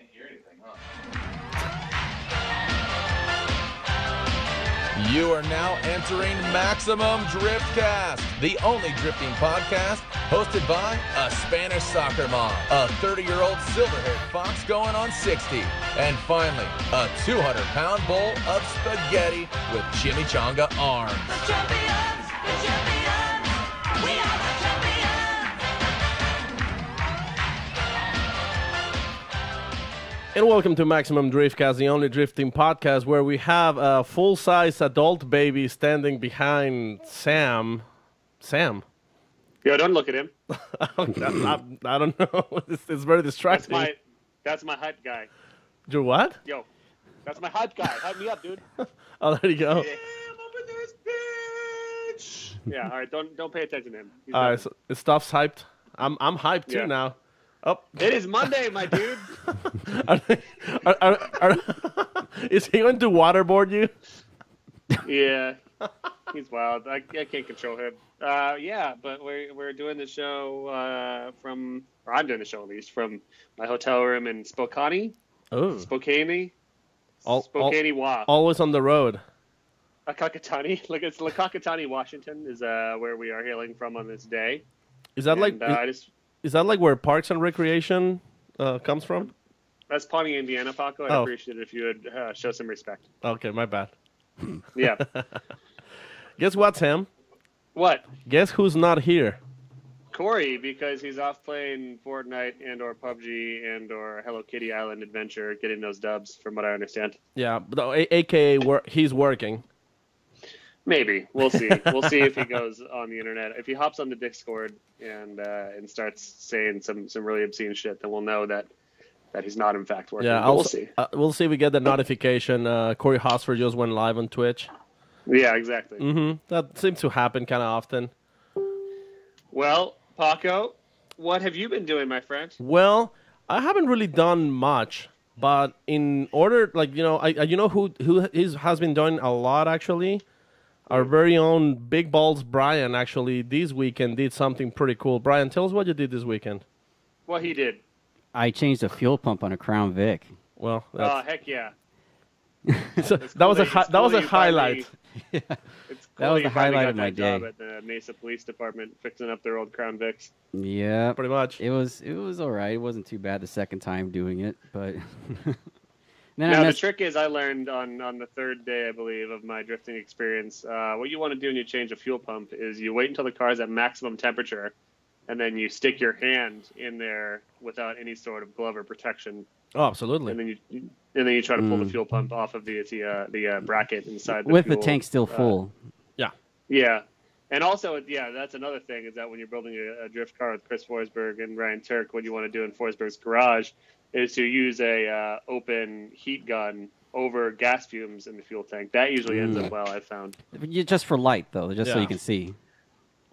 can't hear anything, huh? You are now entering Maximum Driftcast, the only drifting podcast hosted by a Spanish soccer mom, a 30-year-old silver-haired fox going on 60, and finally, a 200-pound bowl of spaghetti with chimichanga arms. The champions, we are the champions. And welcome to Maximum Driftcast, the only drifting podcast where we have a full-size adult baby standing behind Sam. Sam? Yo, don't look at him. I don't know. It's very distracting. That's my hype guy. Your what? Yo, that's my hype guy. Hype me up, dude. Oh, there you go. Yeah, I'm over this bitch. Yeah, all right. Don't pay attention to him. He's All done. right, so stuff's hyped. I'm hyped too Yeah. now. Oh, It is Monday, my dude. Is he going to waterboard you? Yeah, he's wild. I can't control him. Yeah, but we're doing the show or I'm doing the show at least from my hotel room in Spokane. Oh, Spokane, Wa. always on the road. Kakatani. Like it's Kakatani, Washington is where we are hailing from on this day. Is that like is that like where Parks and Recreation comes from? That's Pawnee, Indiana, Paco. I'd Oh. appreciate it if you would show some respect. Okay, my bad. Yeah. Guess what, Sam? What? Guess who's not here? Corey, because he's off playing Fortnite and or PUBG and or Hello Kitty Island Adventure, getting those dubs, from what I understand. Yeah, but AKA he's working. Maybe. We'll see. We'll see if he goes on the internet. If he hops on the Discord and starts saying some really obscene shit, then we'll know that he's not in fact working. Yeah, But we'll see. We'll see if we get the notification. Corey Hosford just went live on Twitch. Yeah, exactly. That seems to happen kind of often. Well, Paco, what have you been doing, my friend? Well, I haven't really done much, but in order, like, you know, who has been doing a lot actually. Our very own Big Balls Brian actually this weekend did something pretty cool. Brian, tell us what you did this weekend. What he did. I changed a fuel pump on a Crown Vic. Well, Oh, heck yeah. so It's that was cool a that you highlight. finally- It's That cool was you the finally highlight got of my that job day. at the Mesa Police Department, fixing up their old Crown Vics. Yeah, Pretty much. it was all right. It wasn't too bad the second time doing it, but then Now, I the messed. trick is I learned on the third day, I believe, of my drifting experience, what you want to do when you change a fuel pump is you wait until the car is at maximum temperature, and then you stick your hand in there without any sort of glove or protection, Oh, absolutely. and then you try to pull the fuel pump off of the bracket inside the With fuel, the tank still full. Yeah. And also, yeah, that's another thing is that when you're building a drift car with Chris Forsberg and Ryan Turk, what you want to do in Forsberg's garage is to use a open heat gun over gas fumes in the fuel tank. That usually ends up well, I've found. Just for light, though, just so Yeah. you can see.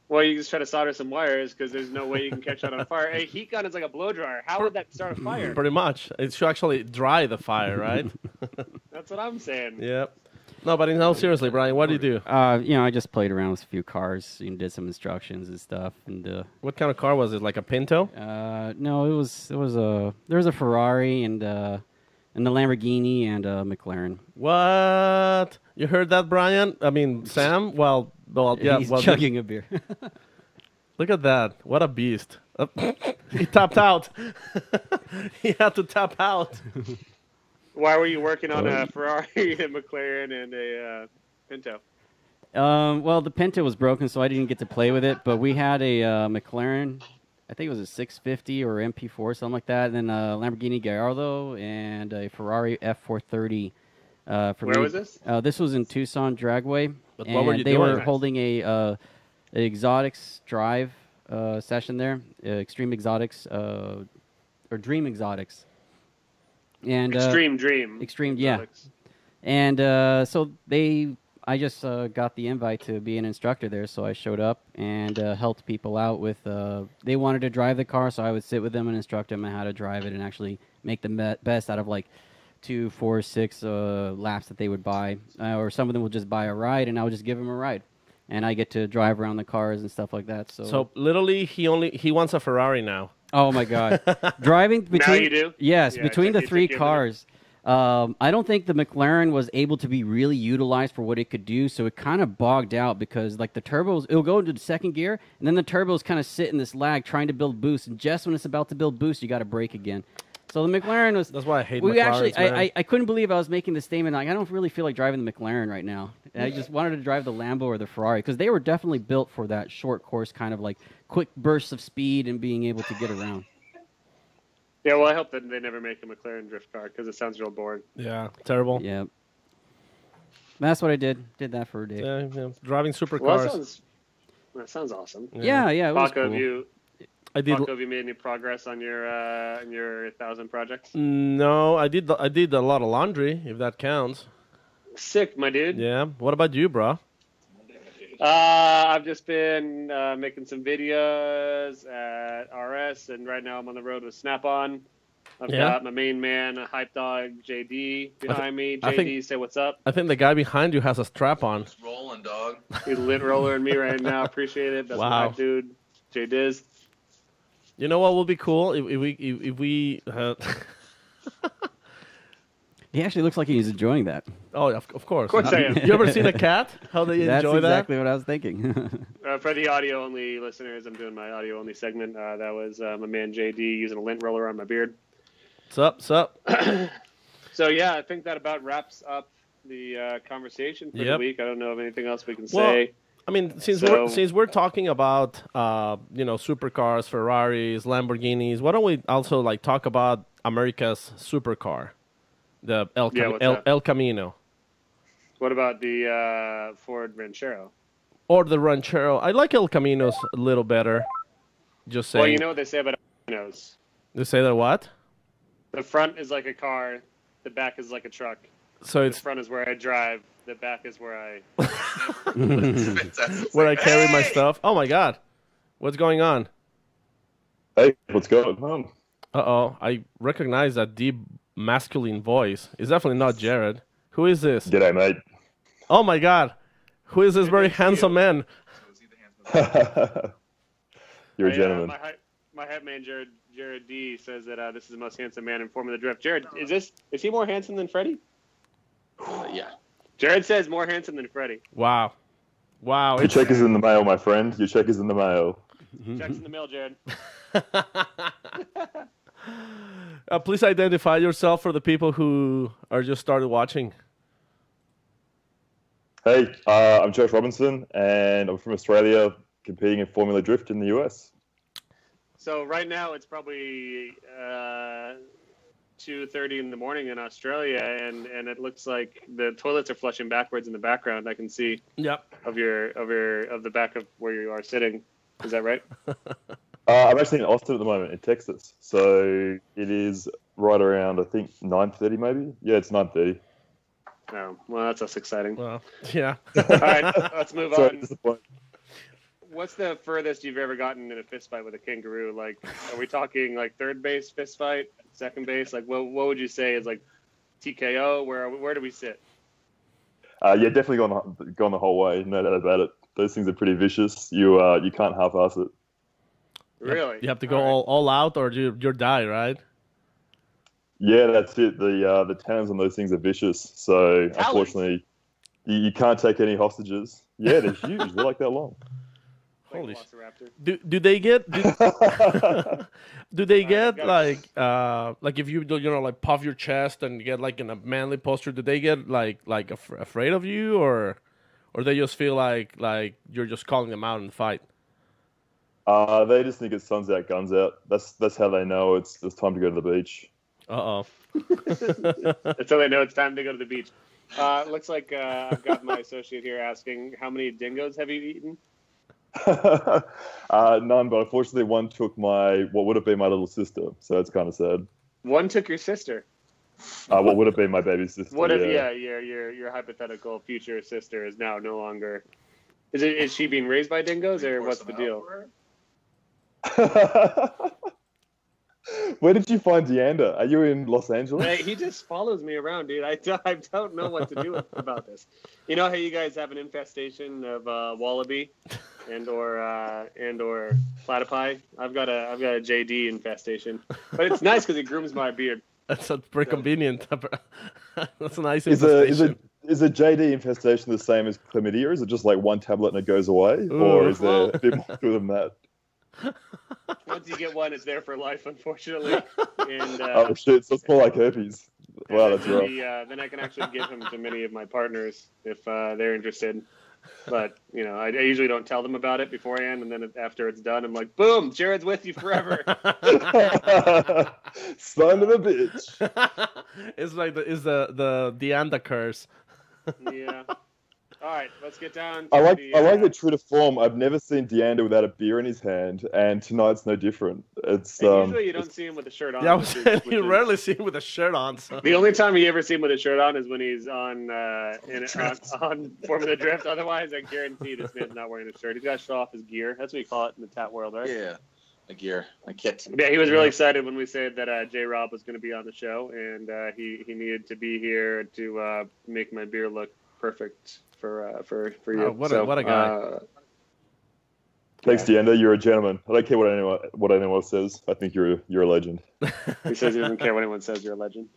Well, you just try to solder some wires because there's no way you can catch that on fire. A heat gun is like a blow dryer. How would that start a fire? Pretty much. It should actually dry the fire, right? That's what I'm saying. Yep. No, but in all seriously, Brian, what do you do? I just played around with a few cars, did some instructions and stuff, and What kind of car was it? Like a Pinto? no, there was a Ferrari and the Lamborghini and a McLaren. What? You heard that, Brian? I mean, Sam? Well, yeah. He's Well, chugging a beer. look at that. What a beast. He tapped out. He had to tap out. Why were you working on a Ferrari, a McLaren, and a Pinto? Well, the Pinto was broken, so I didn't get to play with it. But we had a McLaren, I think it was a 650 or MP4, something like that. And then a Lamborghini Gallardo and a Ferrari F430. Where was this? This was in Tucson Dragway. But and what were you they doing? were holding a exotics drive session there, Extreme Exotics or Dream Exotics. And Extreme Dream. Extreme, yeah. Alex. And so I just got the invite to be an instructor there, so I showed up and helped people out with. They wanted to drive the car, so I would sit with them and instruct them on how to drive it and actually make the best out of like 2, 4, 6 laps that they would buy, or some of them would just buy a ride, and I would just give them a ride, and I get to drive around the cars and stuff like that. So literally, he wants a Ferrari now. Oh my God, driving between you do? yes Yeah, between the it three took you a minute. cars. I don't think the McLaren was able to be really utilized for what it could do, so it kind of bogged out because like the turbos, it'll go into the second gear, and then the turbos kind of sit in this lag trying to build boost, and just when it's about to build boost, you got to brake again. So the McLaren was. That's why I hate We McLarens, actually, man. I couldn't believe I was making the statement. Like, I don't really feel like driving the McLaren right now. I just wanted to drive the Lambo or the Ferrari because they were definitely built for that short course kind of like quick bursts of speed and being able to get around. Yeah, well, I hope that they never make a McLaren drift car because it sounds real boring. Yeah, terrible. Yeah. That's what I did. Did that for a day. Yeah, driving supercars. Well, that sounds awesome. Yeah, it was Paco, cool. I did. Paco, have you made any progress on your 1,000 projects? No, I did a lot of laundry, if that counts. Sick, my dude. Yeah. What about you, bro? I've just been making some videos at RS, and right now I'm on the road with Snap-on. I've got my main man, Hype Dog JD, behind me. I JD, think- say what's up. I think the guy behind you has a strap on. Rolling, dog. He's lit rolling me right now. Appreciate it. That's Wow. my hype dude, J Diz. You know what would be cool if we He actually looks like he's enjoying that. oh, of course. Of course I am. You ever seen a cat? How they That's enjoy exactly what I was thinking. For the audio-only listeners, I'm doing my audio-only segment. That was my man JD using a lint roller on my beard. that? What's up? So, yeah, I think that about wraps up the conversation for the Yep. week. I don't know of anything else we can Well, say. I mean, since So- we're talking about supercars, Ferraris, Lamborghinis, why don't we also like talk about America's supercar, the what's that? El Camino, What about the Ford Ranchero? or the Ranchero? I like El Caminos a little better. Just saying. Well, you know what they say about Caminos. They say that what? The front is like a car. The back is like a truck. So The it's front is where I drive. The back is where I... where I carry my stuff. Oh my God, what's going on? Hey, what's going on? Uh-oh, I recognize that deep masculine voice. It's definitely not Jared. Who is this? G'day, mate. Oh my God, who is this very handsome man? You're a gentleman. My hype man, Jared D, says that this is the most handsome man in Formula Drift. Jared, is he more handsome than Freddie? Yeah. Jared says more handsome than Freddie. Wow. Your check is in the mail, my friend. Your check is in the mail. Checks in the mail, Jared. Please identify yourself for the people who are just started watching. Hey, I'm Josh Robinson, and I'm from Australia, competing in Formula Drift in the US. So right now it's probably 2:30 in the morning in Australia, and it looks like the toilets are flushing backwards in the background. I can see Yep. of the back of where you are sitting. Is that right? I'm actually in Austin at the moment, in Texas. So it is right around, I think, 9:30 maybe? Yeah, it's 9:30. No. Well, that's less exciting. Well, yeah. All right, let's move Sorry, on. disappointed. What's the furthest you've ever gotten in a fist fight with a kangaroo? Like, are we talking like third base fist fight, second base? Like, what would you say is like TKO? Where do we sit? Yeah, definitely gone the whole way. No doubt about it. Those things are pretty vicious. You can't half-ass it. Really? You have to go all out or you're die, right? Yeah, that's it. The talons on those things are vicious. So Talons? unfortunately, you can't take any hostages. Yeah, they're huge. They're like that long. Like Holy a Velociraptor. Do they get do they get got like if you like puff your chest and get like in a manly posture, do they get like afraid of you or they just feel like you're just calling them out in the fight? They just think it's sun's out, guns out. That's how they know it's time to go to the beach. Uh-oh. That's how they know it's time to go to the beach. Looks like I've got my associate here asking, how many dingoes have you eaten? None, but unfortunately one took what would have been my little sister, so that's kind of sad. One took your sister. What would have been my baby sister. What if your hypothetical future sister is now no longer? Is she being raised by dingoes or what's the deal? Where did you find Deander? Are you in Los Angeles? Hey, he just follows me around, dude. I don't know what to do about this. You know how you guys have an infestation of wallaby and or platypi? I've got a JD infestation, but it's nice because it grooms my beard. That's pretty convenient. That's a nice Is infestation. a JD infestation the same as chlamydia? Or is it just like one tablet and it goes away? Or is there a bit more to it than that? Once you get one, it's there for life, unfortunately. And Oh shit, so it's more like herpes. Wow, that's rough. then I can actually give him to many of my partners if they're interested. But, you know, I usually don't tell them about it beforehand, and then after it's done, I'm like, boom, Jared's with you forever. Son of a bitch. It's like the Deanda curse. Yeah. All right, let's get down to I like the, true to form. I've never seen Deander without a beer in his hand, and tonight's no different. It's and usually you don't see him with a shirt on. Yeah, I which was is- saying, which you is- rarely see him with a shirt on. So. The only time you ever see him with a shirt on is when he's on Formula Drift. Otherwise, I guarantee this man's not wearing a shirt. He's got to show off his gear. That's what you call it in the tap world, right? Yeah. My gear. My kit. Yeah, he was really excited when we said that J. Rob was going to be on the show, and he needed to be here to make my beer look perfect for you. Oh, what a guy. Thanks, Deander. You're a gentleman. I don't care what anyone else says. I think you're a legend. He says he doesn't care what anyone says. You're a legend.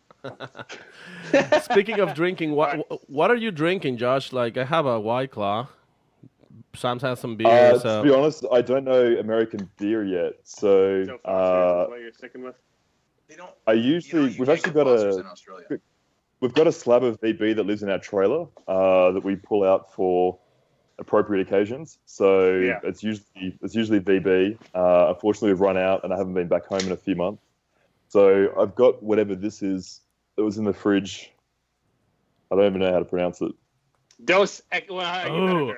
Speaking of drinking, what are you drinking, Josh? Like, I have a White Claw. Sam's has some beer. To be honest, I don't know American beer yet, so So Foster's is what you're sticking with. They don't. we've actually got in Australia. we've got a slab of VB that lives in our trailer that we pull out for appropriate occasions. So Yeah. it's usually VB. Unfortunately, we've run out, and I haven't been back home in a few months. So I've got whatever this is that was in the fridge. I don't even know how to pronounce it. Well, you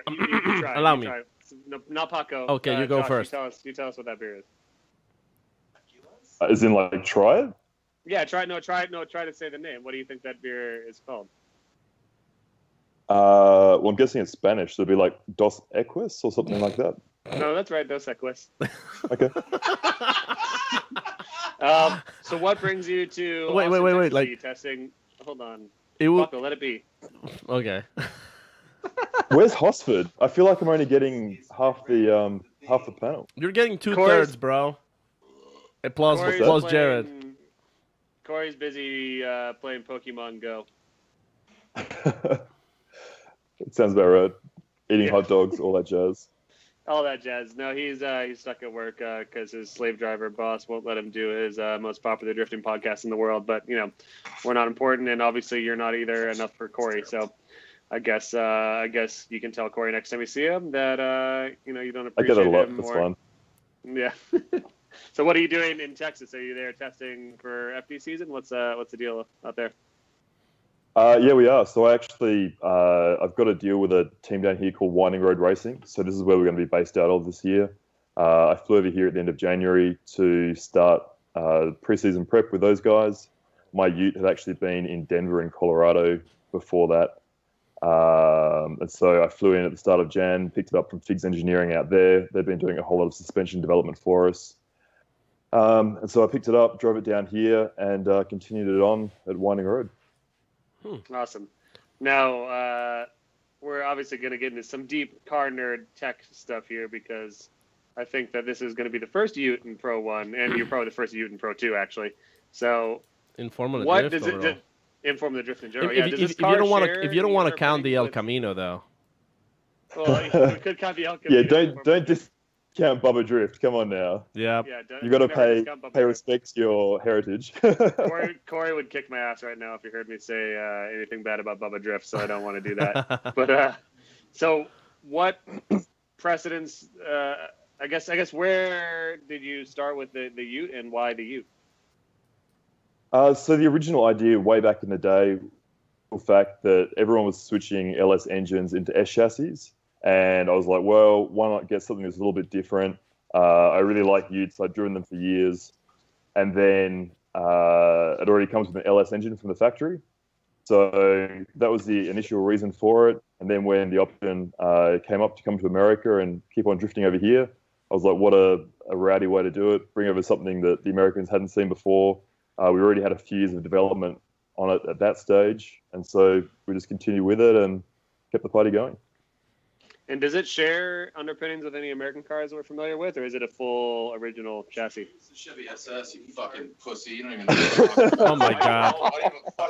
try. Allow you me. try. No, not Paco. Okay, you go Josh, first. You tell us what that beer is. As in, like, try it? Yeah, try to say the name. What do you think that beer is called? Well, I'm guessing it's Spanish, so it'd be like Dos Equis or something like that. No, that's right, Dos Equis. Okay. So what brings you to Wait, Austin, Texas? like- Are you testing? Hold on. It will, Paco, let it be. okay. Where's Hosford? I feel like I'm only getting half the panel. You're getting 2/3, Corey's- bro. Plus Corey's Jared. Corey's busy playing Pokemon Go. It sounds about right. Eating Yeah. hot dogs, all that jazz. All that jazz. No, he's stuck at work because his slave driver boss won't let him do his most popular drifting podcast in the world. But, you know, we're not important, and obviously you're not either enough for Corey. So I guess you can tell Corey next time you see him that, you don't I get appreciate it a lot. him. That's or- fun. Yeah. So what are you doing in Texas? Are you there testing for FD season? What's the deal out there? Yeah, we are. So I've got a deal with a team down here called Winding Road Racing. So this is where we're going to be based out of this year. I flew over here at the end of January to start preseason prep with those guys. My Ute had actually been in Denver in Colorado before that. And so I flew in at the start of Jan, picked it up from Figs Engineering out there. They've been doing a whole lot of suspension development for us. And so I picked it up, drove it down here, and continued it on at Winding Road. Awesome. Now, we're obviously going to get into some deep car nerd tech stuff here because I think that this is going to be the first Ute in Pro 1, and you're probably the first Ute in Pro 2, actually. So, In Formula what Drift does overall. it in Formula Drift in general? If, Yeah, if, does if, this if you car don't want share to, if you don't any want to other count the El things with- Camino, though, Well, you could count the El Camino. Yeah, don't discount Bubba Drift. Come on now. yeah, Yeah, You got to never pay discount Bubba pay Drift. respect to your heritage. Corey would kick my ass right now if he heard me say anything bad about Bubba Drift, so I don't want to do that. But so what precedents? I guess where did you start with the Ute and why the Ute? So the original idea way back in the day, the fact that everyone was switching LS engines into S chassis, and I was like, well, why not get something that's a little bit different? I really like Utes. I'd driven them for years, and then it already comes with an LS engine from the factory. So that was the initial reason for it. And then when the option came up to come to America and keep on drifting over here, I was like, what a a rowdy way to do it, bring over something that the Americans hadn't seen before. We already had a few years of development on it at that stage, and so we just continued with it and kept the party going. And does it share underpinnings with any American cars we're familiar with, or is it a full original chassis? It's a Chevy SS, you fucking pussy. You don't even know what you're talking about. Oh my God.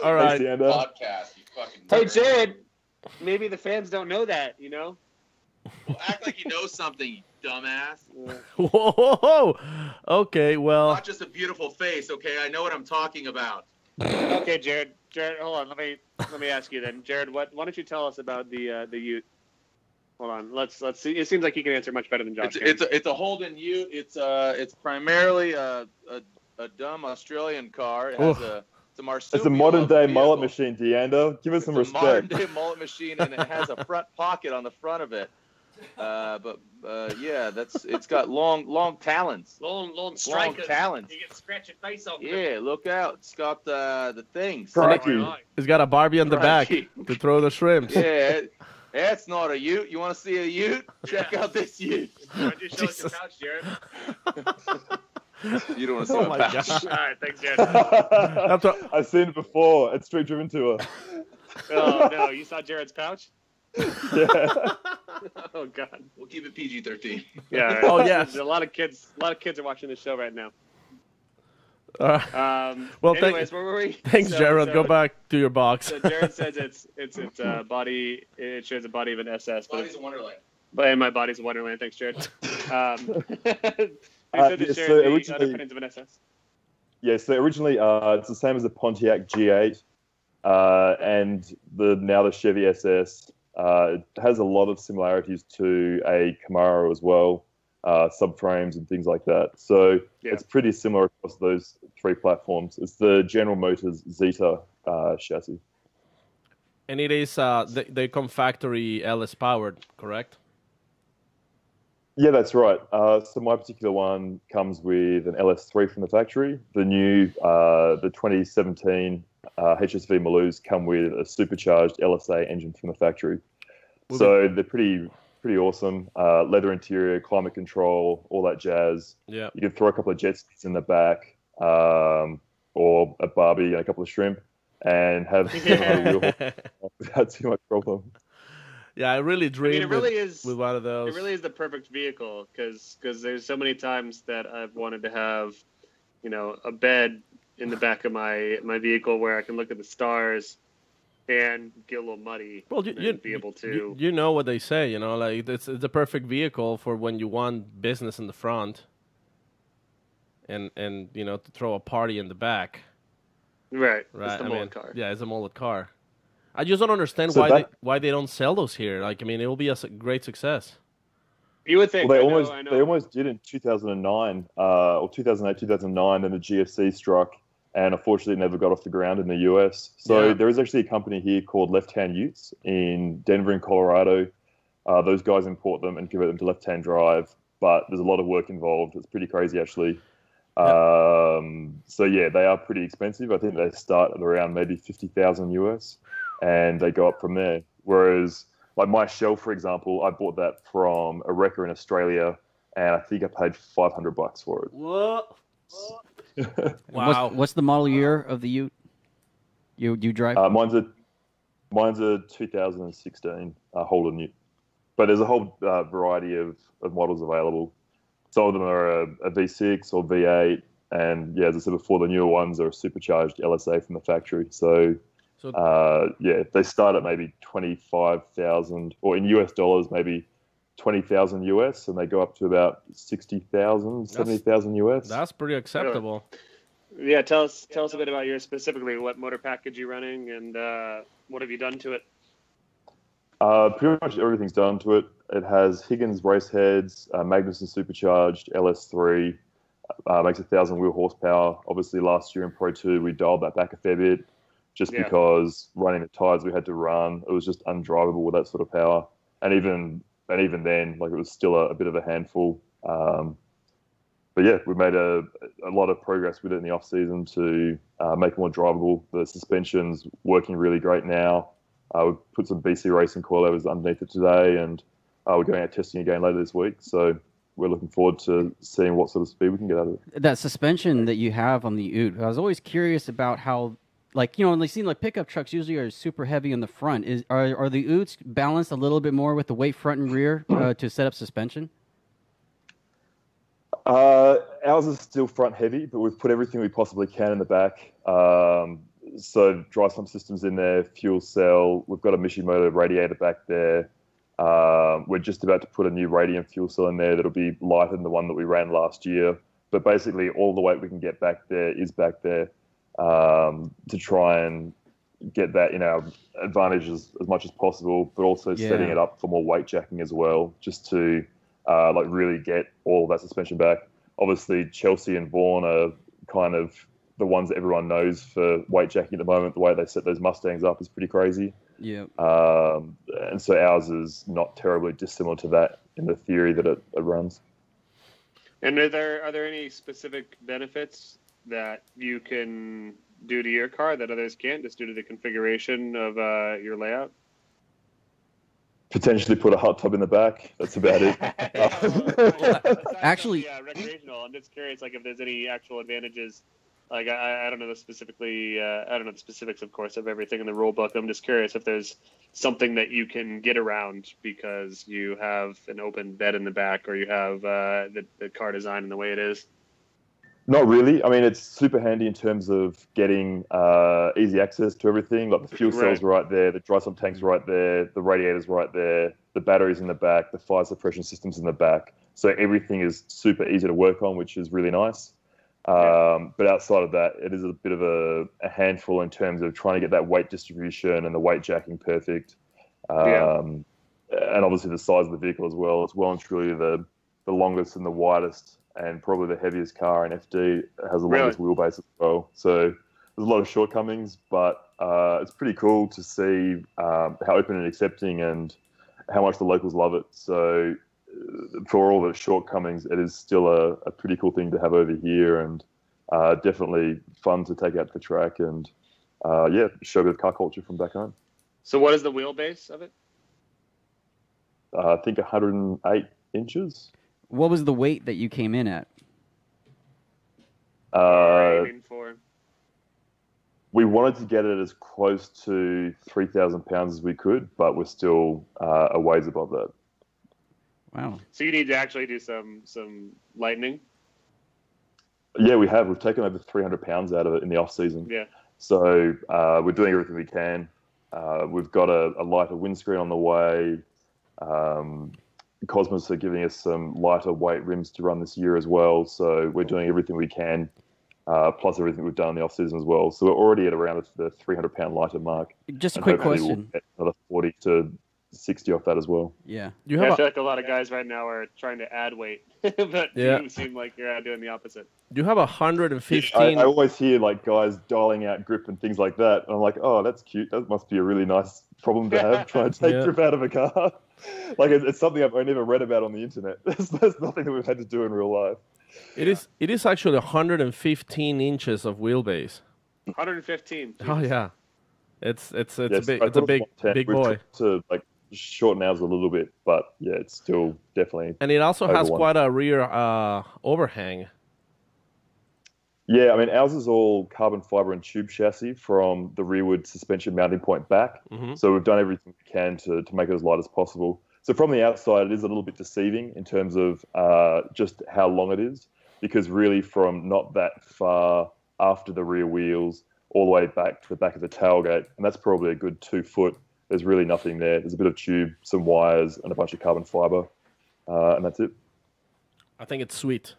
All right. Podcast, you fucking Hey, nerd. Jared, maybe the fans don't know that, you know? Well, act like you know something, you dumbass. Whoa. Okay, well, Not just a beautiful face, okay? I know what I'm talking about. Okay, Jared. Jared, hold on. Let me ask you then, Jared. Why don't you tell us about the Ute? Hold on. Let's see. It seems like you can answer much better than Josh. It's a Holden Ute. It's primarily a dumb Australian car. It has it's a marsupial. It's a modern day vehicle. mullet machine, Deander. Give us some It's a modern respect. day mullet machine, and it has a front pocket on the front of it. Yeah, it's got long talons. Long strikers. talons. You get scratch your face off. Yeah, look out. It's got the things. Crikey. he's got a Barbie on the back Crikey. to throw the shrimps. Yeah, that's not a Ute. You want to see a Ute? Check out this Ute. Why don't you show us your Jesus. pouch, Jared? You don't want to see Oh my my pouch. God. All right, thanks, Jared. That's what, I've seen it before at Street Driven Tour. Oh no, you saw Jared's pouch? Yeah. Oh God. We'll keep it PG-13. Yeah. All right. Oh, yes. A lot of kids are watching this show right now. well, Anyways, where were we? thanks, So- Jared. so- Go back to your box. So Jared says it's body. It shows the body of an SS, but Body's a wonderland. and my body's a wonderland. Thanks, Jared. He said Yeah, to so share the originally- underpinnings of an SS. Yeah, so originally it's the same as the Pontiac G8, and now the Chevy SS. It has a lot of similarities to a Camaro as well, subframes and things like that. So Yeah. it's pretty similar across those three platforms. It's the General Motors Zeta chassis. And it is they come factory LS powered, correct? Yeah, that's right. So my particular one comes with an LS3 from the factory. The new, the 2017 HSV Maloos come with a supercharged LSA engine from the factory. So they're pretty awesome. Leather interior, climate control, all that jazz. Yeah. You can throw a couple of jet skis in the back, or a Barbie and a couple of shrimp, and have 700 wheel horse without too much problem. Yeah, I really I mean, dreamed it really is. with one of those. It really is the perfect vehicle because there's so many times that I've wanted to have, a bed in the back of my vehicle where I can look at the stars and get a little muddy. Well, and be able to. you know what they say, like it's the perfect vehicle for when you want business in the front, and to throw a party in the back. Right. Right. It's the mullet car. Yeah, it's a mullet car. I just don't understand So why they don't sell those here. Like, I mean, it will be a great success. You would think. Well, I know. they almost did in 2009, or 2008, 2009, and the GFC struck, and unfortunately it never got off the ground in the US. So Yeah. there is actually a company here called Hand Utes in Denver and Colorado. Those guys import them and convert them to left-hand drive, but there's a lot of work involved. It's pretty crazy, actually. So yeah, they are pretty expensive. I think they start at around maybe 50,000 US, and they go up from there. Whereas, like my Shell, for example, I bought that from a wrecker in Australia, and I think I paid $500 for it. What? Wow. What's the model year of the Ute? You drive? Mine's a 2016 Holden UTE, but there's a whole variety of models available. Some of them are a V6 or V8, and yeah, as I said before, the newer ones are a supercharged LSA from the factory. So yeah, they start at maybe 25,000, or in US dollars, maybe 20,000 US, and they go up to about 60,000, 70,000 US. That's pretty acceptable. Yeah, tell us a bit about yours specifically. What motor package you're running, and what have you done to it? Pretty much everything's done to it. It has Higgins race heads, Magnuson supercharged LS3, makes 1,000 wheel horsepower. Obviously, last year in Pro 2, we dialed that back a fair bit, just because running the tires we had to run, it was just undrivable with that sort of power. And even then, like, it was still a bit of a handful. But yeah, we made a lot of progress with it in the off season to make it more drivable. The suspension's working really great now. We put some BC racing coilovers underneath it today, and we're going out testing again later this week. So we're looking forward to seeing what sort of speed we can get out of it. That suspension that you have on the Ute, I was always curious about how, like, you know, they seem like pickup trucks usually are super heavy in the front. Are the Utes balanced a little bit more with the weight front and rear to set up suspension? Ours is still front heavy, but we've put everything we possibly can in the back. So dry sump systems in there, fuel cell. We've got a Mishimoto radiator back there. We're just about to put a new radiant fuel cell in there that'll be lighter than the one that we ran last year. But basically, all the weight we can get back there is back there to try and get that in our advantage as much as possible, but also setting it up for more weight jacking as well, just to like really get all of that suspension back. Obviously, Chelsea and Vaughan are kind of the ones that everyone knows for weight jacking at the moment. The way they set those Mustangs up is pretty crazy. Yeah. And so ours is not terribly dissimilar to that in the theory that it runs. And are there any specific benefits that you can do to your car that others can't, just due to the configuration of your layout? Potentially put a hot tub in the back. That's about it. Actually, recreational. I'm just curious, like, if there's any actual advantages. Like, I don't know specifically. I don't know the specifics, of course, of everything in the rule book. I'm just curious if there's something that you can get around because you have an open bed in the back, or you have the car design in the way it is. Not really. I mean, it's super handy in terms of getting easy access to everything. Like the fuel cells right there, the dry sump tank's right there, the radiator's right there, the batteries in the back, the fire suppression system's in the back. So everything is super easy to work on, which is really nice. But outside of that, it is a bit of a handful in terms of trying to get that weight distribution and the weight jacking perfect. And obviously the size of the vehicle as well. It's well and truly the longest and the widest and probably the heaviest car in FD. It has the longest wheelbase as well. So there's a lot of shortcomings, but it's pretty cool to see how open and accepting and how much the locals love it. So for all the shortcomings, it is still a pretty cool thing to have over here, and definitely fun to take out to the track and show a bit of car culture from back home. So what is the wheelbase of it? I think 108 inches. What was the weight that you came in at? Aiming for? We wanted to get it as close to 3,000 pounds as we could, but we're still a ways above that. Wow. So you need to actually do some lightning? Yeah, we have. We've taken over 300 pounds out of it in the off season. Yeah. So we're doing everything we can. We've got a lighter windscreen on the way. Cosmos are giving us some lighter weight rims to run this year as well. So we're doing everything we can, plus everything we've done in the off season as well. So we're already at around the 300 pound lighter mark. Just a quick question. We'll get another 40 to 60 off that as well. Yeah. I feel like a lot of guys right now are trying to add weight, but you seem like you're doing the opposite. You have 115. I always hear like guys dialing out grip and things like that. And I'm like, oh, that's cute. That must be a really nice problem to have, trying to take grip out of a car. Like it's something I've never read about on the internet. There's nothing that we've had to do in real life. It is actually 115 inches of wheelbase. 115. Oh yeah, it's a big boy. To like shorten ours a little bit, but yeah, it's still definitely. And it also has quite a rear overhang. Yeah, I mean ours is all carbon fiber and tube chassis from the rearward suspension mounting point back. Mm-hmm. So we've done everything we can to make it as light as possible. So from the outside, it is a little bit deceiving in terms of just how long it is, because really from not that far after the rear wheels all the way back to the back of the tailgate, and that's probably a good 2 foot. There's really nothing there. There's a bit of tube, some wires, and a bunch of carbon fiber, and that's it. I think it's sweet.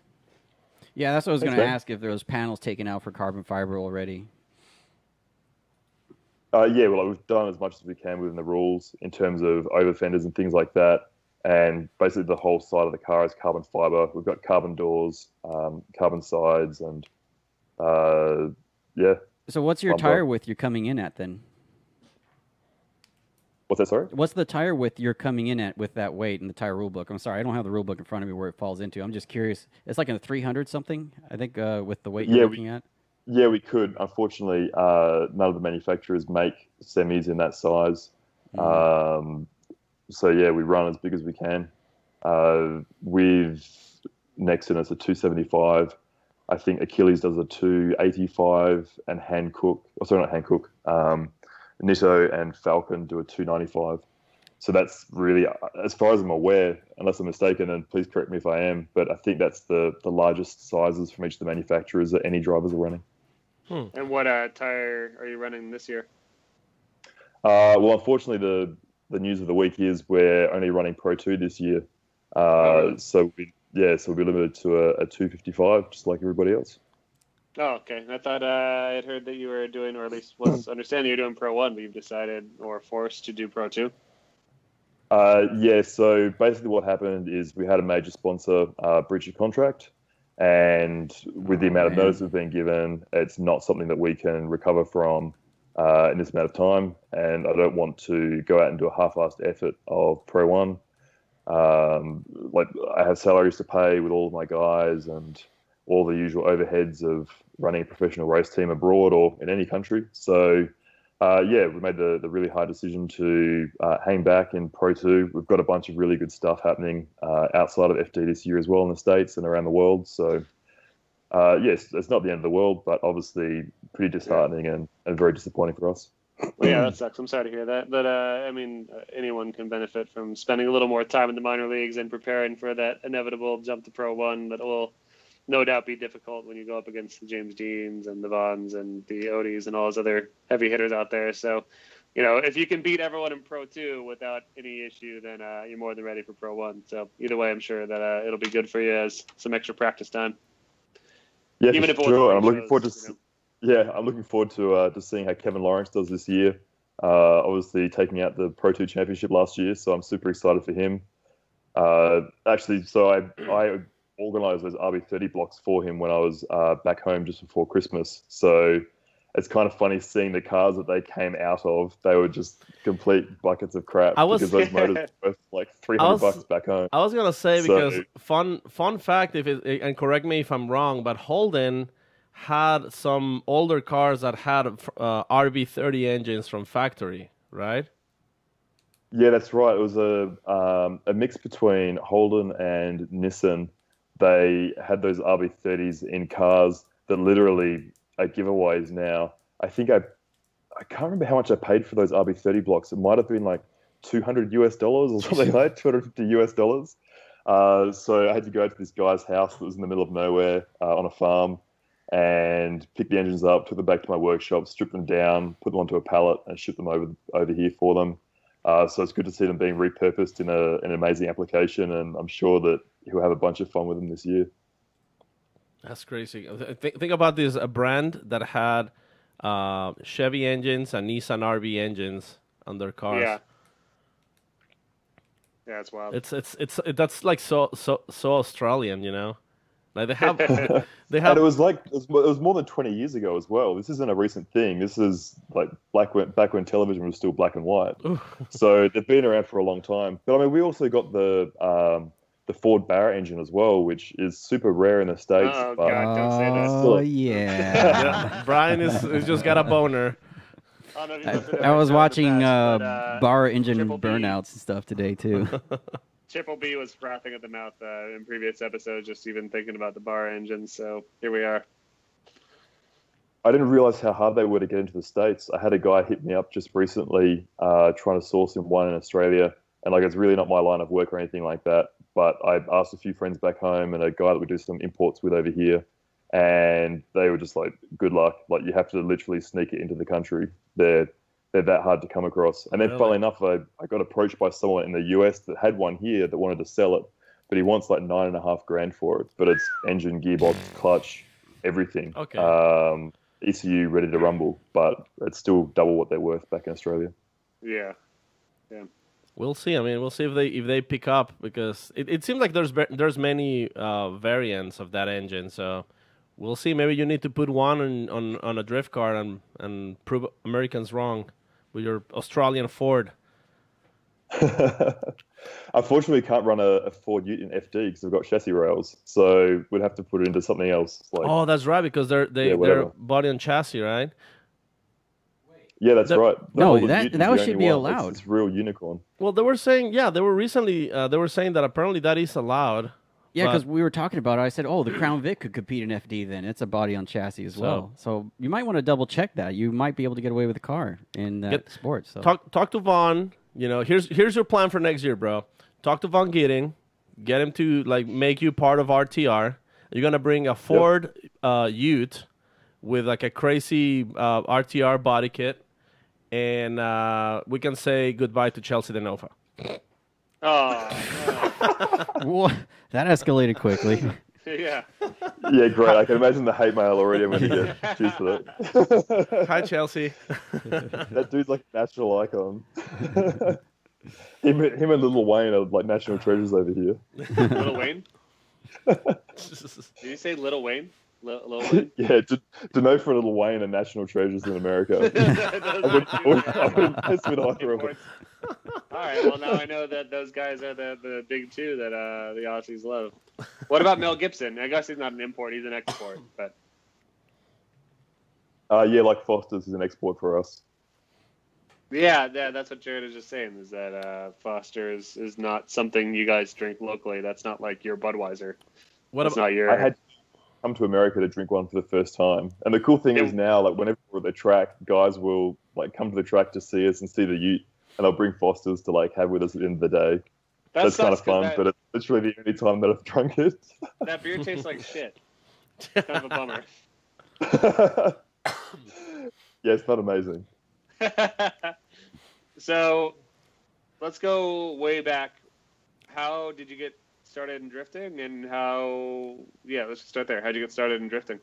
Yeah, that's what I was going to ask, if there was panels taken out for carbon fiber already. Yeah, well, we've done as much as we can within the rules in terms of over fenders and things like that. And basically the whole side of the car is carbon fiber. We've got carbon doors, carbon sides, and yeah. So what's your tire width you're coming in at then? What's that, sorry? What's the tire width you're coming in at with that weight in the tire rule book? I'm sorry, I don't have the rule book in front of me where it falls into. I'm just curious. It's like in a 300 something, I think, with the weight you're looking at. Yeah, we could. Unfortunately, none of the manufacturers make semis in that size. So yeah, we run as big as we can. With Nexon, it's a 275. I think Achilles does a 285, and Nitto and Falcon do a 295. So that's really, as far as I'm aware, unless I'm mistaken, and please correct me if I am, but I think that's the largest sizes from each of the manufacturers that any drivers are running. And what tire are you running this year? Well, unfortunately, the news of the week is we're only running Pro 2 this year. So we'll be limited to a 255, just like everybody else. Oh, okay. I thought I had heard that you were doing, or at least was understanding you're doing Pro 1, but you've decided or forced to do Pro 2. So basically what happened is we had a major sponsor breach a contract, and with the amount of notice we've been given, it's not something that we can recover from in this amount of time, and I don't want to go out and do a half-assed effort of Pro 1. I have salaries to pay with all of my guys and all the usual overheads of running a professional race team abroad or in any country. So, we made the really hard decision to hang back in Pro 2. We've got a bunch of really good stuff happening outside of FD this year as well in the States and around the world. So, yes, it's not the end of the world, but obviously pretty disheartening and very disappointing for us. Well, yeah, that sucks. I'm sorry to hear that. But, anyone can benefit from spending a little more time in the minor leagues and preparing for that inevitable jump to Pro 1 that will no doubt be difficult when you go up against the James Deans and the Vons and the Otis and all those other heavy hitters out there. So, if you can beat everyone in Pro 2 without any issue, then you're more than ready for Pro 1. So either way, I'm sure that it'll be good for you as some extra practice time. Yeah, Even if it sure. wasn't I'm looking forward to. Yeah, I'm looking forward to seeing how Kevin Lawrence does this year. Obviously taking out the Pro 2 championship last year, so I'm super excited for him. Actually, so I organised those RB30 blocks for him when I was back home just before Christmas. So it's kind of funny seeing the cars that they came out of. They were just complete buckets of crap because those motors were worth like $300 back home. I was gonna say, because fun fact, and correct me if I'm wrong, but Holden had some older cars that had RB30 engines from factory, right? Yeah, that's right. It was a mix between Holden and Nissan. They had those RB30s in cars that literally are giveaways now. I think I can't remember how much I paid for those RB30 blocks. It might have been like $200 or something like $250. So I had to go to this guy's house that was in the middle of nowhere on a farm and pick the engines up, took them back to my workshop, strip them down, put them onto a pallet and ship them over here for them. So it's good to see them being repurposed in an amazing application, and I'm sure that he'll have a bunch of fun with them this year. That's crazy. Think about this: a brand that had Chevy engines and Nissan RB engines on their cars. Yeah, it's wild. That's like so Australian, Like they have. And it was more than 20 years ago as well. This isn't a recent thing. This is like back when television was still black and white. So they've been around for a long time. But I mean, we also got the Ford Barra engine as well, which is super rare in the States. Oh, God, don't say that. Oh, yeah. Brian is just got a boner. I was watching Barra engine burnouts and stuff today, too. Triple B was frothing at the mouth in previous episodes, just even thinking about the bar engines. So here we are. I didn't realize how hard they were to get into the States. I had a guy hit me up just recently trying to source him one in Australia. And it's really not my line of work or anything like that. But I asked a few friends back home and a guy that we do some imports with over here. And they were just like, good luck. Like, you have to literally sneak it into the country. They're that hard to come across. And then, funnily enough, I got approached by someone in the US that had one here that wanted to sell it, but he wants like $9,500 for it. But it's engine, gearbox, clutch, everything. Okay. ECU ready to rumble, but it's still double what they're worth back in Australia. Yeah. We'll see. I mean, we'll see if they pick up, because it seems like there's many variants of that engine. So we'll see. Maybe you need to put one on a drift car and prove Americans wrong with your Australian Ford. Unfortunately, we can't run a Ford Ute in FD because we've got chassis rails, so we'd have to put it into something else. Oh, that's right, because they're body and chassis, right? Yeah, that's right. The No, Holden that- Ute is that the should only be one. allowed. It's real unicorn. Well, they were saying, they were recently, they were saying that apparently that is allowed. Yeah, but- because we were talking about it. I said, oh, the Crown Vic could compete in FD then. It's a body on chassis as well. So you might want to double check that. You might be able to get away with the car in that sport. So Talk to Vaughn. You know, here's your plan for next year, bro. Talk to Vaughn Gidding. Get him to like make you part of RTR. You're gonna bring a Ford Ute with like a crazy RTR body kit, and we can say goodbye to Chelsea DeNova. Oh, Wha- that escalated quickly. yeah. Yeah, great. I can imagine the hate mail already. I'm going to get. Cheers for that. Hi, Chelsea. That dude's like a national icon. him and Lil Wayne are like national treasures over here. Little Wayne? Did you say Little Wayne? Lil Wayne? Yeah, to know for Lil Wayne are national treasures in America. I wouldn't mess with either of them. All right, well, now I know that those guys are the big two that the Aussies love. What about Mel Gibson? I guess he's not an import, he's an export. But Yeah, like Foster's is an export for us. yeah, that's what Jared is just saying, is that Foster's is not something you guys drink locally. That's not like your Budweiser. What It's about not your... I had to come to America to drink one for the first time. And the cool thing is now, like whenever we're at the track, guys will like come to the track to see us and see the Ute, and they'll bring Foster's to like have with us at the end of the day. That That's kind of sucks, 'cause fun, but it's literally the only time that I've drunk it. that beer tastes like shit. It's kind of a bummer. Yeah, it's not amazing. So, let's go way back. How did you get started in drifting, and let's just start there. How'd you get started in drifting?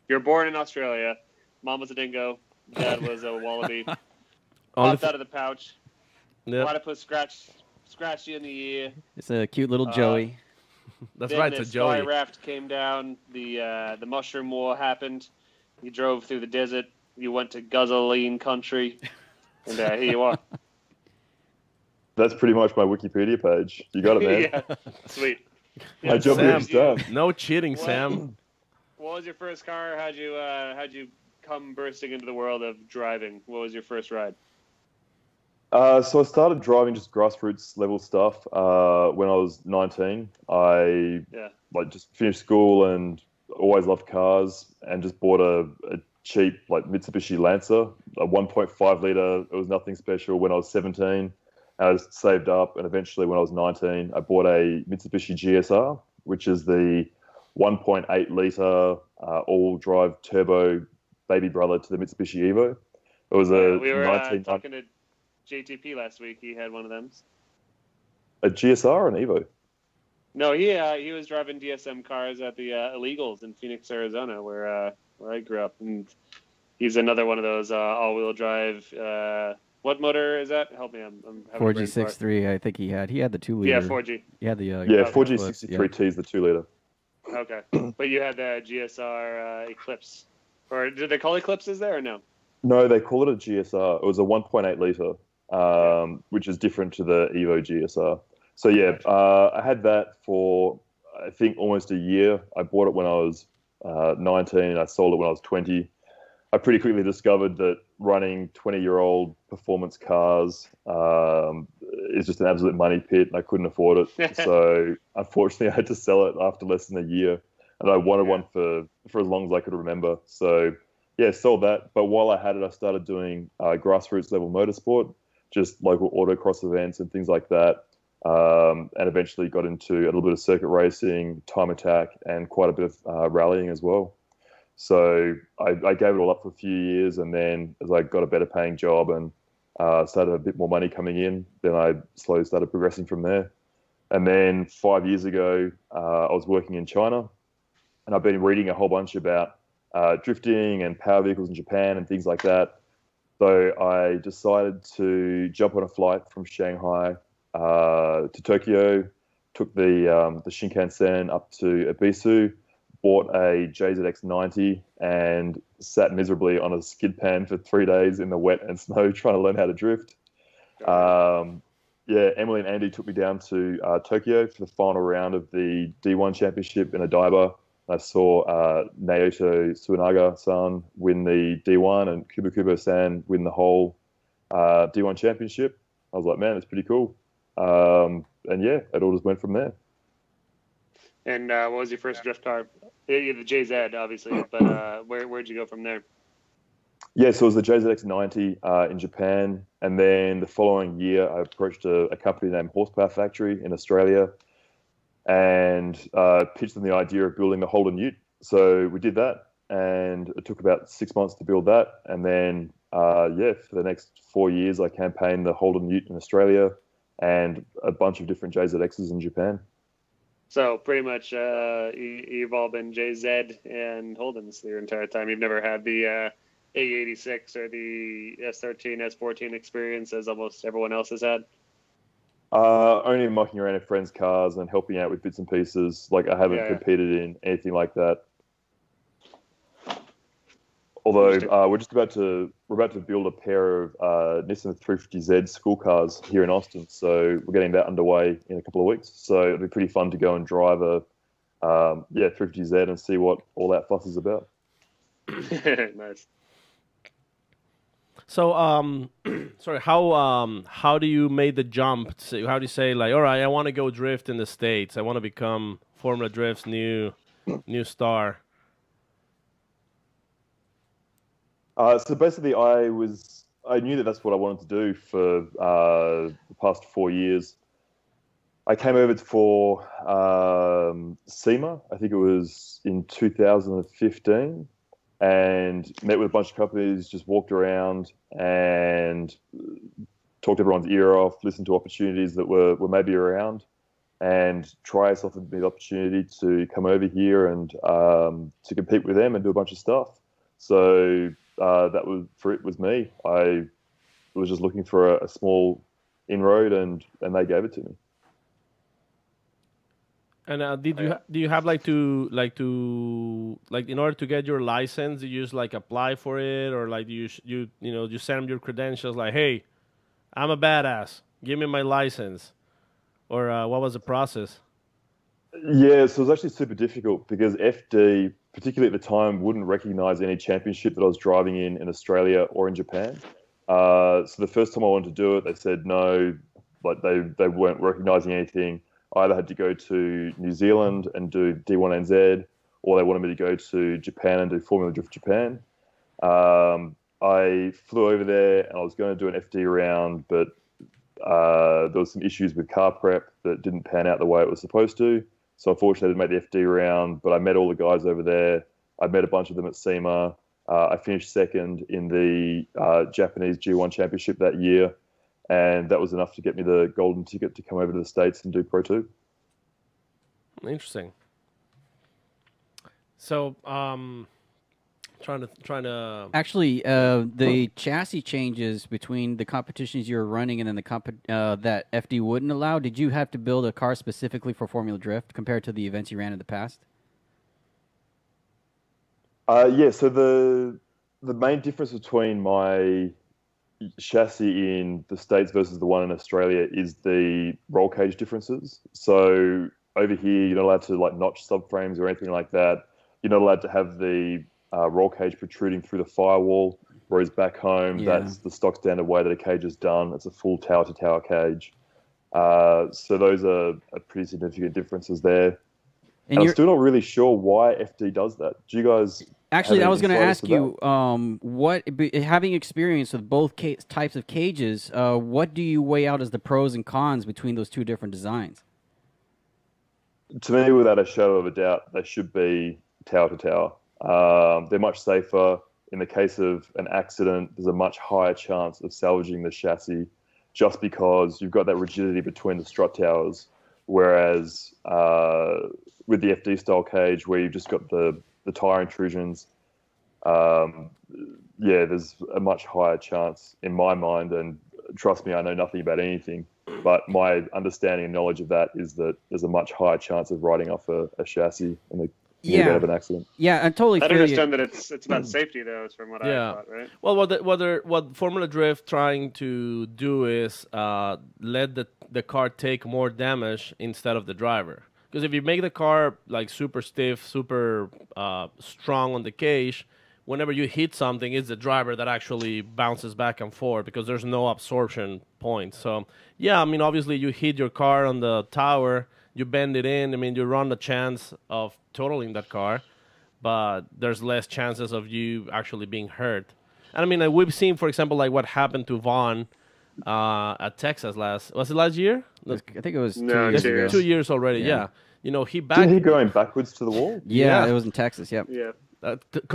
You're born in Australia. Mom was a dingo. Dad was a wallaby. Popped out of the pouch. Yep. Platypus scratched you in the ear. It's a cute little Joey. That's Then right, the to Joey. Sky Raft came down. The mushroom war happened. You drove through the desert. You went to Guzzling country, and here you are. That's pretty much my Wikipedia page. You got it, man. Yeah, sweet. My job Sam, here is done. No cheating, What? Sam. What was your first car? How'd you come bursting into the world of driving? What was your first ride? So I started driving just grassroots level stuff when I was 19. I just finished school and always loved cars, and just bought a cheap like Mitsubishi Lancer, a 1.5 liter. It was nothing special when I was 17. I was saved up, and eventually when I was 19, I bought a Mitsubishi GSR, which is the 1.8 liter all-drive turbo baby brother to the Mitsubishi Evo. It was We were 1990 talking to JTP last week. He had one of them. a GSR or an Evo. No, he was driving DSM cars at the Illegals in Phoenix, Arizona, where I grew up, and he's another one of those all-wheel drive. What motor is that? Help me, I'm having a brain fart. 4G63, I think he had. He had the 2 liter. Yeah, 4G. He had the Yeah, Okay. 4G63T is the 2 liter. Okay, but you had the GSR Eclipse, or did they call Eclipses there or no? No, they call it a GSR. It was a 1.8 liter, which is different to the Evo GSR. So yeah, I had that for I think almost a year. I bought it when I was 19. I sold it when I was 20. I pretty quickly discovered that running 20-year-old performance cars is just an absolute money pit, and I couldn't afford it. So unfortunately, I had to sell it after less than a year, and I wanted one for as long as I could remember. So yeah, sold that. But while I had it, I started doing grassroots level motorsport, just local autocross events and things like that. And eventually got into a little bit of circuit racing, time attack, and quite a bit of rallying as well. So I gave it all up for a few years, and then as I got a better paying job and started a bit more money coming in, then I slowly started progressing from there. And then 5 years ago, I was working in China, and I've been reading a whole bunch about drifting and power vehicles in Japan and things like that. So I decided to jump on a flight from Shanghai to Tokyo, took the Shinkansen up to Ibisu, bought a JZX90, and sat miserably on a skid pan for 3 days in the wet and snow trying to learn how to drift. Emily and Andy took me down to Tokyo for the final round of the D1 Championship in Odaiba. I saw Naoto Suinaga-san win the D1 and Kubo-San win the whole D1 championship. I was like, man, that's pretty cool. And yeah, it all just went from there. And what was your first drift car? Yeah, the JZ, obviously, but where'd you go from there? Yeah, so it was the JZX90 in Japan, and then the following year I approached a company named Horsepower Factory in Australia and pitched them the idea of building the Holden UTE. So we did that, and it took about 6 months to build that, and then for the next 4 years I campaigned the Holden UTE in Australia and a bunch of different JZXs in Japan. So pretty much you've all been JZ and Holdens your entire time. You've never had the A86 or the S13, S14 experience as almost everyone else has had? Only mucking around in friends' cars and helping out with bits and pieces. Like, I haven't competed in anything like that. Although we're about to build a pair of Nissan 350Z school cars here in Austin, so we're getting that underway in a couple of weeks. So it'll be pretty fun to go and drive a 350Z and see what all that fuss is about. Nice. So, sorry, how do you make the jump? How do you say, like, all right, I want to go drift in the States. I want to become Formula Drift's new star. So basically, I knew that that's what I wanted to do for the past 4 years. I came over for SEMA, I think it was in 2015, and met with a bunch of companies, just walked around and talked everyone's ear off, listened to opportunities that were maybe around, and Trias offered me the opportunity to come over here and to compete with them and do a bunch of stuff. So that was me. I was just looking for a small inroad, and they gave it to me. And do you have in order to get your license, you just like apply for it, or like you send them your credentials like, hey, I'm a badass, give me my license, or what was the process? Yeah, so it was actually super difficult because FD, particularly at the time, wouldn't recognize any championship that I was driving in Australia or in Japan. So the first time I wanted to do it, they said no, like they weren't recognizing anything. I either had to go to New Zealand and do D1NZ, or they wanted me to go to Japan and do Formula Drift Japan. I flew over there and I was going to do an FD round, but there was some issues with car prep that didn't pan out the way it was supposed to. So unfortunately, I didn't make the FD round, but I met all the guys over there. I met a bunch of them at SEMA. I finished second in the Japanese G1 Championship that year, and that was enough to get me the golden ticket to come over to the States and do Pro 2. Interesting. So, trying to actually the chassis changes between the competitions you were running and then that FD wouldn't allow. Did you have to build a car specifically for Formula Drift compared to the events you ran in the past? Yeah. So the main difference between my chassis in the States versus the one in Australia is the roll cage differences. So over here, you're not allowed to like notch subframes or anything like that. You're not allowed to have the roll cage protruding through the firewall, whereas back home, that's the stock standard way that a cage is done. It's a full tower-to-tower cage. So those are pretty significant differences there. And I'm still not really sure why FD does that. Do you guys... Actually, I was going to ask you, having experience with both types of cages, what do you weigh out as the pros and cons between those two different designs? To me, without a shadow of a doubt, they should be tower-to-tower. They're much safer. In the case of an accident, there's a much higher chance of salvaging the chassis just because you've got that rigidity between the strut towers, whereas with the FD style cage where you've just got the tire intrusions, there's a much higher chance in my mind, and trust me, I know nothing about anything, but my understanding and knowledge of that is that there's a much higher chance of riding off a chassis in the event of an accident. Yeah, I totally feel you. I understand that it's about safety, though, is from what I thought, right? Well, what Formula Drift trying to do is let the car take more damage instead of the driver. Because if you make the car like super stiff, super strong on the cage, whenever you hit something, it's the driver that actually bounces back and forth because there's no absorption point. So, yeah, I mean, obviously you hit your car on the tower, you bend it in. I mean, you run the chance of totaling that car, but there's less chances of you actually being hurt. And I mean, we've seen, for example, like what happened to Vaughn at Texas was it last year? I think it was No, 2 years 2 ago. years. 2 years already, Yeah. yeah. You know, he Didn't he back. going backwards to the wall? Yeah, Yeah. it was in Texas. Yep. Yeah.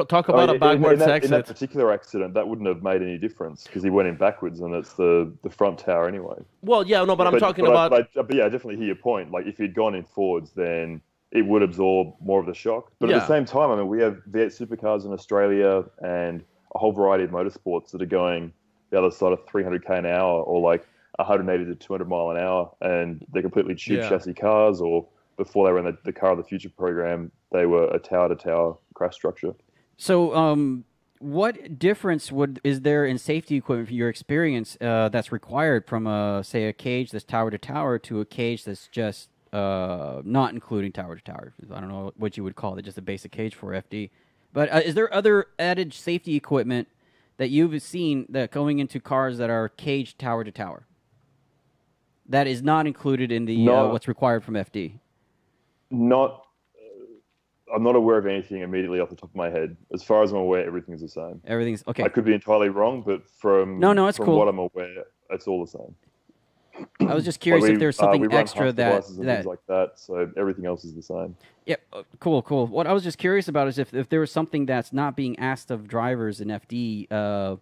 Talk about a backwards in exit. that particular accident, that wouldn't have made any difference because he went in backwards and it's the front tower anyway. Well, yeah, no, but I'm talking but about. but yeah, I definitely hear your point. Like if he'd gone in forwards, then it would absorb more of the shock. But Yeah. at the same time, I mean, we have V8 supercars in Australia and a whole variety of motorsports that are going the other side of 300k an hour or like 180 to 200 mile an hour, and they're completely tube Yeah. chassis cars. Or before they were in the Car of the Future program, they were a tower-to-tower crash structure. So, what difference is there in safety equipment from your experience that's required from say a cage that's tower to tower to a cage that's just not including tower to tower? I don't know what you would call it, just a basic cage for FD. But is there other added safety equipment that you've seen that going into cars that are caged tower to tower that is not included in the what's required from FD? I'm not aware of anything immediately off the top of my head. As far as I'm aware, everything's the same. Everything's okay. I could be entirely wrong, but from it's from cool. what I'm aware, it's all the same. I was just curious Like if there's something we run extra HUF that devices and things like that, so everything else is the same. Yeah, cool. What I was just curious about is if there was something that's not being asked of drivers in FD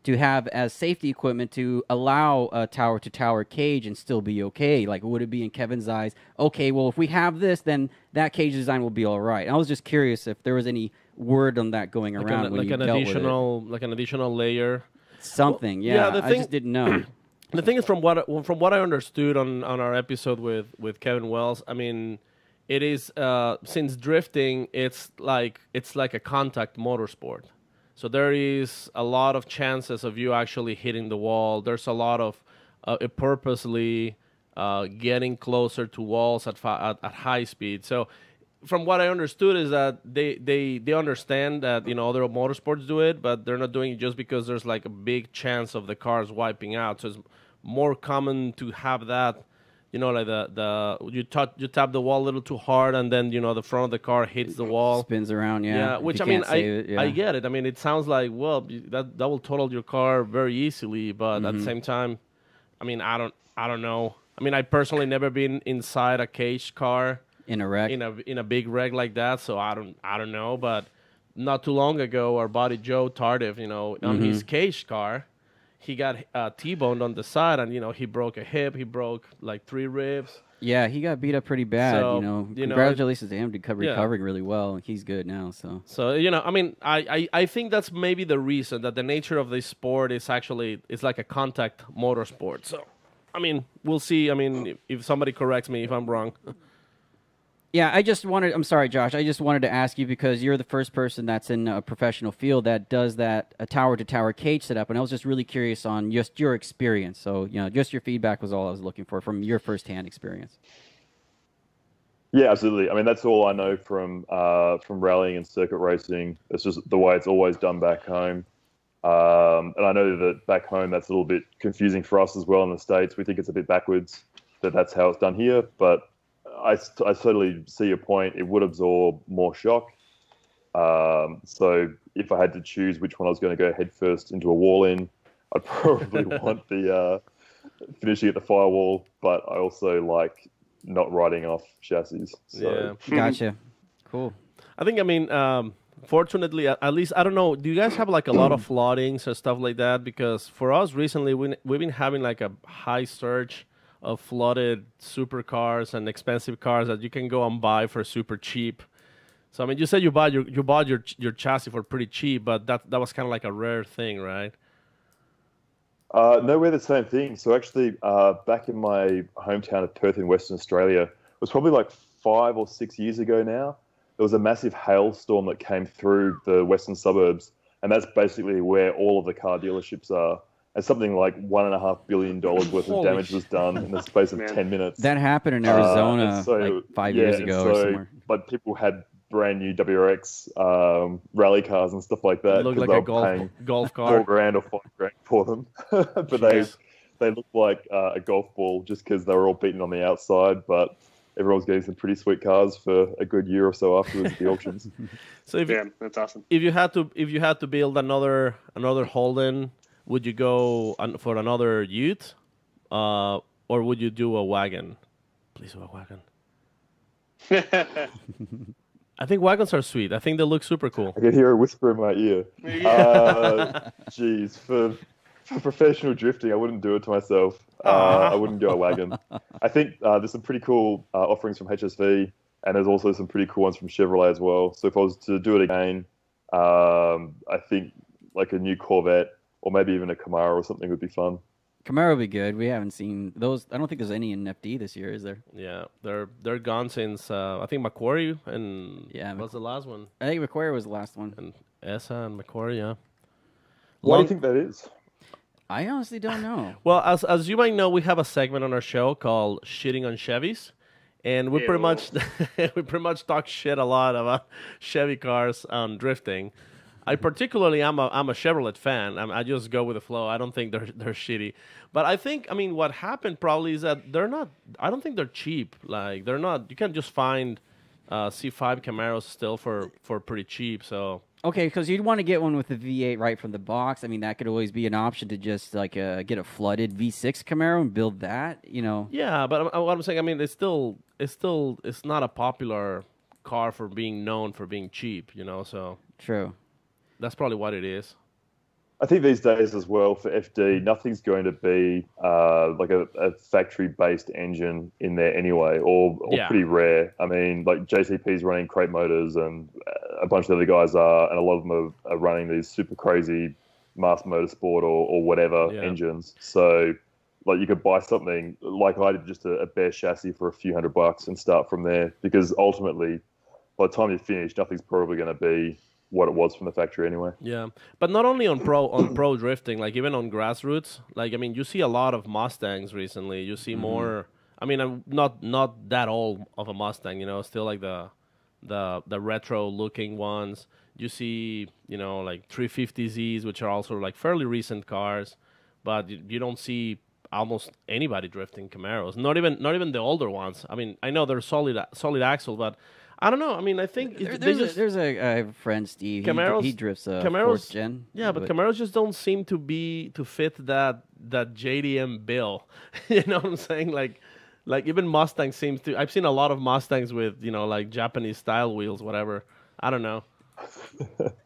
to have as safety equipment to allow a tower-to-tower cage and still be okay. Like, would it be in Kevin's eyes, okay, well, if we have this, then that cage design will be all right. And I was just curious if there was any word on that going around when you dealt with it. Like an additional layer. Something, Well, I just didn't know. The thing is, from what I understood on our episode with Kevin Wells, I mean, it is since drifting, it's like a contact motorsport. So there is a lot of chances of you actually hitting the wall. There's a lot of purposely getting closer to walls at high speed. So from what I understood is that they understand that, you know, other motorsports do it, but they're not doing it just because there's like a big chance of the cars wiping out. So it's more common to have that, you know, like you tap the wall a little too hard, and then, you know, the front of the car hits the wall, spins around. Yeah, which If I you mean, can't save it, I get it. I mean, it sounds like, well, that will total your car very easily, but at the same time, I mean, I don't know. I mean, I personally never been inside a caged car in a wreck. in a big wreck like that, so I don't know. But not too long ago, our buddy Joe Tardif, you know, on his caged car, he got T-boned on the side, and, you know, he broke a hip, he broke like 3 ribs. Yeah, he got beat up pretty bad. So, Congratulations to him to recovering really well. He's good now. So you know, I mean, I think that's maybe the reason that the nature of this sport is actually it's like a contact motorsport. So, I mean, we'll see. I mean, if somebody corrects me if I'm wrong. Yeah, I'm sorry, Josh. I just wanted to ask you because you're the first person that's in a professional field that does a tower-to-tower cage setup, and I was just really curious on just your experience. So, you know, just your feedback was all I was looking for from your first-hand experience. Yeah, absolutely. I mean, that's all I know from rallying and circuit racing. It's just the way it's always done back home. And I know that back home that's a little bit confusing for us as well in the States. We think it's a bit backwards that's how it's done here, but I totally see your point. It would absorb more shock. So if I had to choose which one I was going to go head first into a wall in, I'd probably want the finishing at the firewall, but I also like not riding off chassis. So. Yeah. Gotcha. Cool. I think, I mean, fortunately, at least, I don't know, do you guys have like a lot of floodings or stuff like that? Because for us recently, we've been having like a high surge of flooded supercars and expensive cars that you can go and buy for super cheap. So I mean, you said you bought your chassis for pretty cheap, but that was kind of like a rare thing, right? No, we're the same thing. So actually, back in my hometown of Perth in Western Australia, it was probably like 5 or 6 years ago now. There was a massive hailstorm that came through the western suburbs, and that's basically where all of the car dealerships are. and something like $1.5 billion worth of Holy damage was done in the space of Man. 10 minutes. That happened in Arizona And so, like 5 yeah, years and ago so, or somewhere. Like people had brand new WRX rally cars and stuff like that It looked because like they a were paying golf $4 car. grand or $5 grand for them, but they looked like a golf ball just because they were all beaten on the outside. But everyone was getting some pretty sweet cars for a good year or so afterwards at the auctions. So if Yeah, that's awesome. if you had to build another Holden, would you go for another Ute, or would you do a wagon? Please do a wagon. I think wagons are sweet. I think they look super cool. I could hear a whisper in my ear. Geez, for professional drifting, I wouldn't do it to myself. I wouldn't go a wagon. I think there's some pretty cool offerings from HSV, and there's also some pretty cool ones from Chevrolet as well. So if I was to do it again, I think like a new Corvette or maybe even a Camaro or something would be fun. Camaro would be good. We haven't seen those. I don't think there's any in FD this year, is there? Yeah, they're gone since I think Macquarie and what's the last one? I think McQuarrie was the last one. And Essa and Macquarie, yeah. Why do you think that is? I honestly don't know. Well, as you might know, we have a segment on our show called "Shitting on Chevys," and we pretty much talk shit a lot about Chevy cars on drifting. I particularly I'm a Chevrolet fan. I just go with the flow. I don't think they're shitty, but I think what happened probably is that they're not. I don't think they're cheap. Like they're not. You can just find C5 Camaros still for pretty cheap. So. Okay, because you'd want to get one with the V8 right from the box. I mean, that could always be an option to just like get a flooded V6 Camaro and build that. You know. Yeah, but what I'm saying, I mean, it's not a popular car for being known for being cheap. You know, so. True. That's probably what it is. I think these days as well for FD, nothing's going to be like a factory-based engine in there anyway, or pretty rare. I mean, like JCP's running crate motors, and a bunch of other guys are, and a lot of them are running these super crazy Mass Motorsport or whatever engines. So, like, you could buy something like I did, just a bare chassis for a few $100 and start from there, because ultimately, by the time you finish, nothing's probably going to be what it was from the factory anyway. Yeah, but not only on pro drifting, like even on grassroots. Like I mean, you see a lot of Mustangs recently. You see more. I mean, I'm not that old of a Mustang. You know, still like the retro looking ones. You see, you know, like 350Zs, which are also like fairly recent cars, but you don't see almost anybody drifting Camaros. Not even the older ones. I mean, I know they're solid axle, but. I don't know. I mean, I think there's a friend, Steve. Camaros, he drifts a Camaros, fourth gen. Yeah, but Camaros just don't seem to fit that JDM bill. You know what I'm saying? Like even Mustang seems to. I've seen a lot of Mustangs with like Japanese style wheels, whatever. I don't know.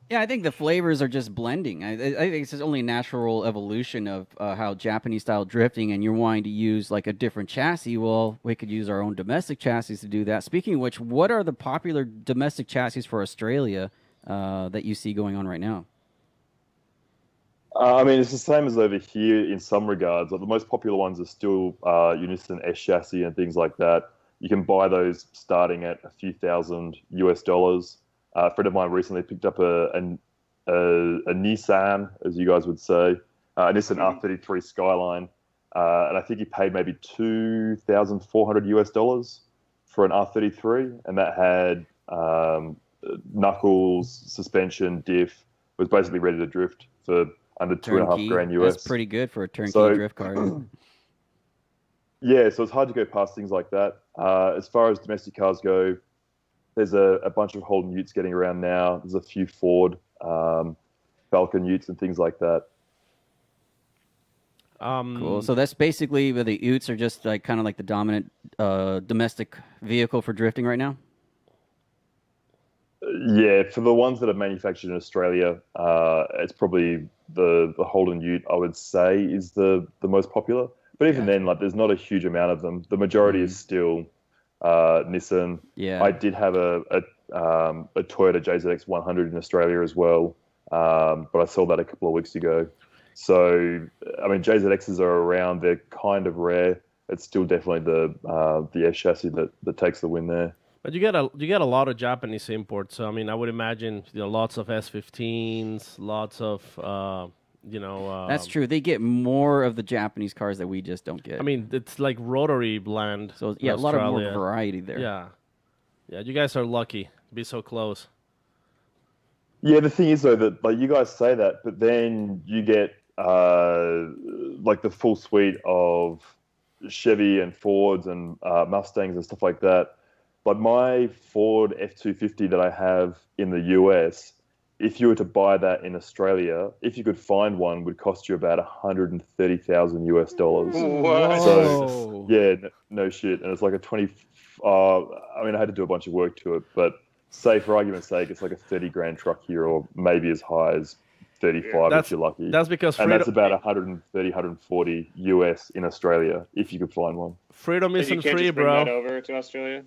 Yeah, I think the flavors are just blending. I think it's just only a natural evolution of how Japanese-style drifting, and you're wanting to use like a different chassis. Well, we could use our own domestic chassis to do that. Speaking of which, what are the popular domestic chassis for Australia that you see going on right now? I mean, it's the same as over here in some regards. Like, the most popular ones are still Unison S chassis and things like that. You can buy those starting at a few $1,000 US. A friend of mine recently picked up a Nissan, as you guys would say, a Nissan R33 Skyline, and I think he paid maybe $2,400 US for an R33, and that had knuckles, suspension, diff, was basically ready to drift for under $2.5 grand US. That's pretty good for a turnkey drift car. Yeah, so it's hard to go past things like that. As far as domestic cars go, there's a bunch of Holden Utes getting around now. There's a few Ford Falcon Utes and things like that. Cool. So that's basically where the Utes are just like kind of like the dominant domestic vehicle for drifting right now. Yeah, for the ones that are manufactured in Australia, it's probably the Holden Ute, I would say, is the most popular. But even then, like, there's not a huge amount of them. The majority is still Nissan. Yeah. I did have a Toyota JZX 100 in Australia as well, but I sold that a couple of weeks ago. So, I mean, JZXs are around. They're kind of rare. It's still definitely the S chassis that takes the win there. But you get a lot of Japanese imports. So I mean, I would imagine lots of S15s, lots of That's true. They get more of the Japanese cars that we just don't get. I mean, it's like rotary land. So yeah, a lot of more Australia. variety there. Yeah, you guys are lucky to be so close. Yeah, the thing is though that like you guys say that, but then you get like the full suite of Chevy and Fords and Mustangs and stuff like that. Like my Ford F-250 that I have in the US, if you were to buy that in Australia, if you could find one, would cost you about $130,000 US. What? So yeah, no shit, and it's like a 20. I mean, I had to do a bunch of work to it, but say for argument's sake, it's like a 30 grand truck here, or maybe as high as 35 if you're lucky. That's because and that's about 130, 140 US in Australia if you could find one. Freedom So you isn't can't free, just bring bro. that over to Australia?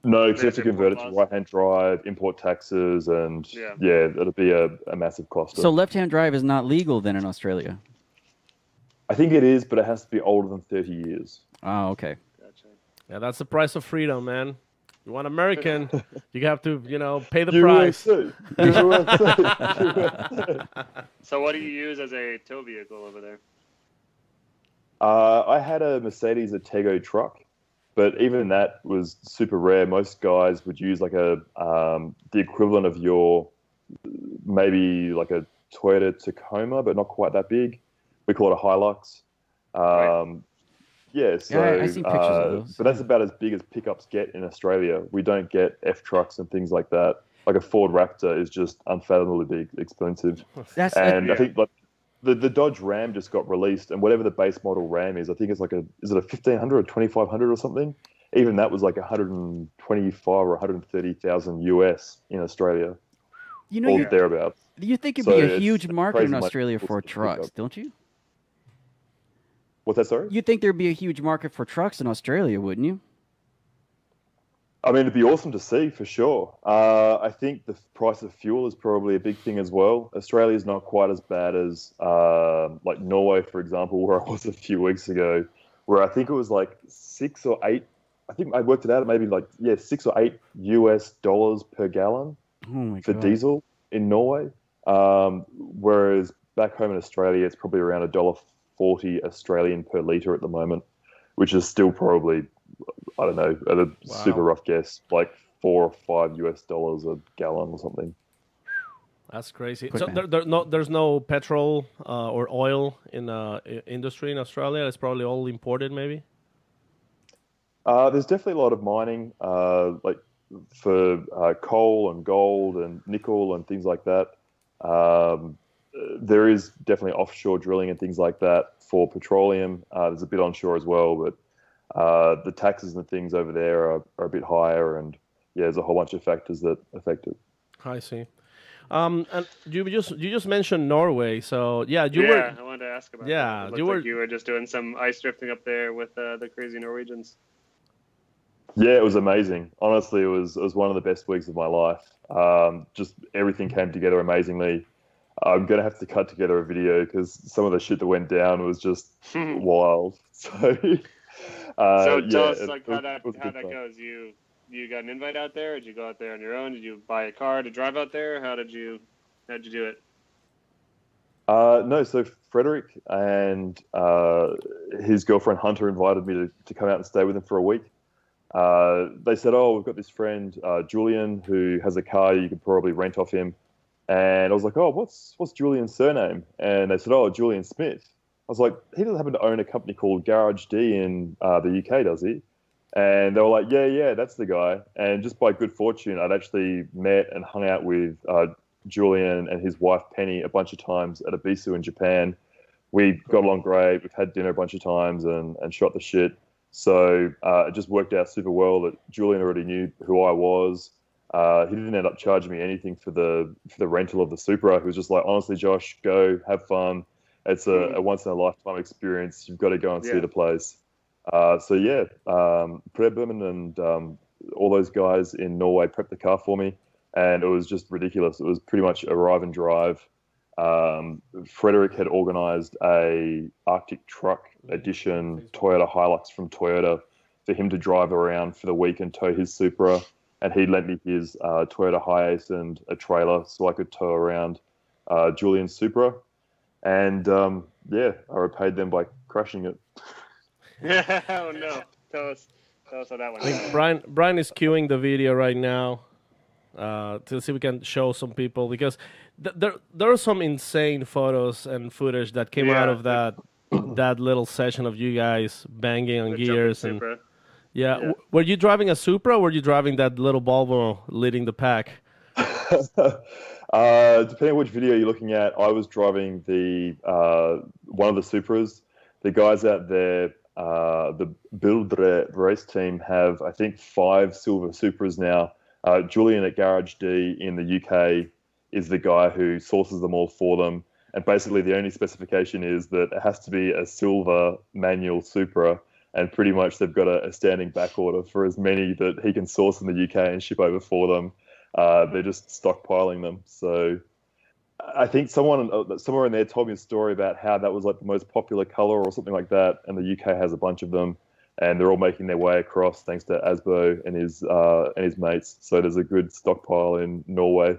No, because you have to There's convert it import to laws. right-hand drive, import taxes, and Yeah. it'll be a massive cost. So left-hand drive is not legal then in Australia? I think it is, but it has to be older than 30 years. Oh, okay. Gotcha. Yeah, that's the price of freedom, man. You want American, you have to, pay the price. USA. So what do you use as a tow vehicle over there? I had a Mercedes Atego truck, but even that was super rare. Most guys would use like the equivalent of your maybe like a Toyota Tacoma, but not quite that big. We call it a Hilux. Right. Yeah, so I seen pictures of those. but that's about as big as pickups get in Australia. We don't get F trucks and things like that. Like a Ford Raptor is just unfathomably big, expensive. And I think like the Dodge Ram just got released, and whatever the base model Ram is, I think it's like is it a 1500 or 2500 or something? Even that was like 125 or 130,000 US in Australia, or thereabouts. You think it'd So be a it's huge market crazy in much Australia for to pick trucks, up. don't you? What's that, sorry? You think there'd be a huge market for trucks in Australia, wouldn't you? I mean, it'd be awesome to see for sure. I think the price of fuel is probably a big thing as well. Australia's not quite as bad as like Norway, for example, where I was a few weeks ago, where I think it was like 6 or 8. I think I worked it out at maybe like 6 or 8 US dollars per gallon Oh my for God. diesel in Norway. Whereas back home in Australia, it's probably around $1.40 Australian per litre at the moment, which is still probably, I don't know, at a super rough guess, like $4 or $5 US dollars a gallon or something. That's crazy. Quick So math. there's no petrol or oil in industry in Australia. It's probably all imported, maybe. There's definitely a lot of mining, like for coal and gold and nickel and things like that. There is definitely offshore drilling and things like that for petroleum. There's a bit onshore as well, but the taxes and things over there are a bit higher, and there's a whole bunch of factors that affect it. I see. And you just mentioned Norway, so I wanted to ask about Yeah, that. It you looked were- like you were just doing some ice drifting up there with the crazy Norwegians. Yeah, it was amazing. Honestly, it was one of the best weeks of my life. Just everything came together amazingly. I'm gonna have to cut together a video because some of the shit that went down was just wild. So, So tell us it like was- how that it was a good time. goes. You got an invite out there? Did you go out there on your own? Did you buy a car to drive out there? How'd you do it? No, so Frederick and his girlfriend Hunter invited me to come out and stay with them for a week. They said, "Oh, we've got this friend Julian who has a car. You could probably rent off him." And I was like, "Oh, what's Julian's surname?" And they said, "Oh, Julian Smith." I was like, "He doesn't happen to own a company called Garage D in the UK, does he?" And they were like, yeah, that's the guy. And just by good fortune, I'd actually met and hung out with Julian and his wife Penny a bunch of times at Ibiza in Japan. We got along great. We've had dinner a bunch of times and shot the shit. So it just worked out super well that Julian already knew who I was. He didn't end up charging me anything for the rental of the Supra. He was just like, honestly, Josh, go have fun. It's a once in a lifetime experience. You've got to go and see the place. Preben and all those guys in Norway prepped the car for me, and it was just ridiculous. It was pretty much arrive and drive. Frederick had organized a Arctic Truck Edition Toyota Hilux from Toyota for him to drive around for the week and tow his Supra, and he lent me his Toyota Hiace and a trailer so I could tow around Julian's Supra. And yeah, I repaid them by crashing it. Oh no! Tell us how that went. I think Brian is queuing the video right now to see if we can show some people, because there are some insane photos and footage that came out of that little session of you guys banging on gears and Supra. yeah. Were you driving a Supra or were you driving that little Volvo leading the pack? Depending on which video you're looking at, I was driving the one of the Supras. The guys out there, the Bildre race team, have I think 5 silver Supras now. Julian at Garage D in the UK is the guy who sources them all for them. And basically the only specification is that it has to be a silver manual Supra. And pretty much they've got a standing back order for as many that he can source in the UK and ship over for them. They're just stockpiling them. So I think someone somewhere in there told me a story about how that was like the most popular color or something like that. And the UK has a bunch of them. And they're all making their way across thanks to Asbo and his mates. So there's a good stockpile in Norway.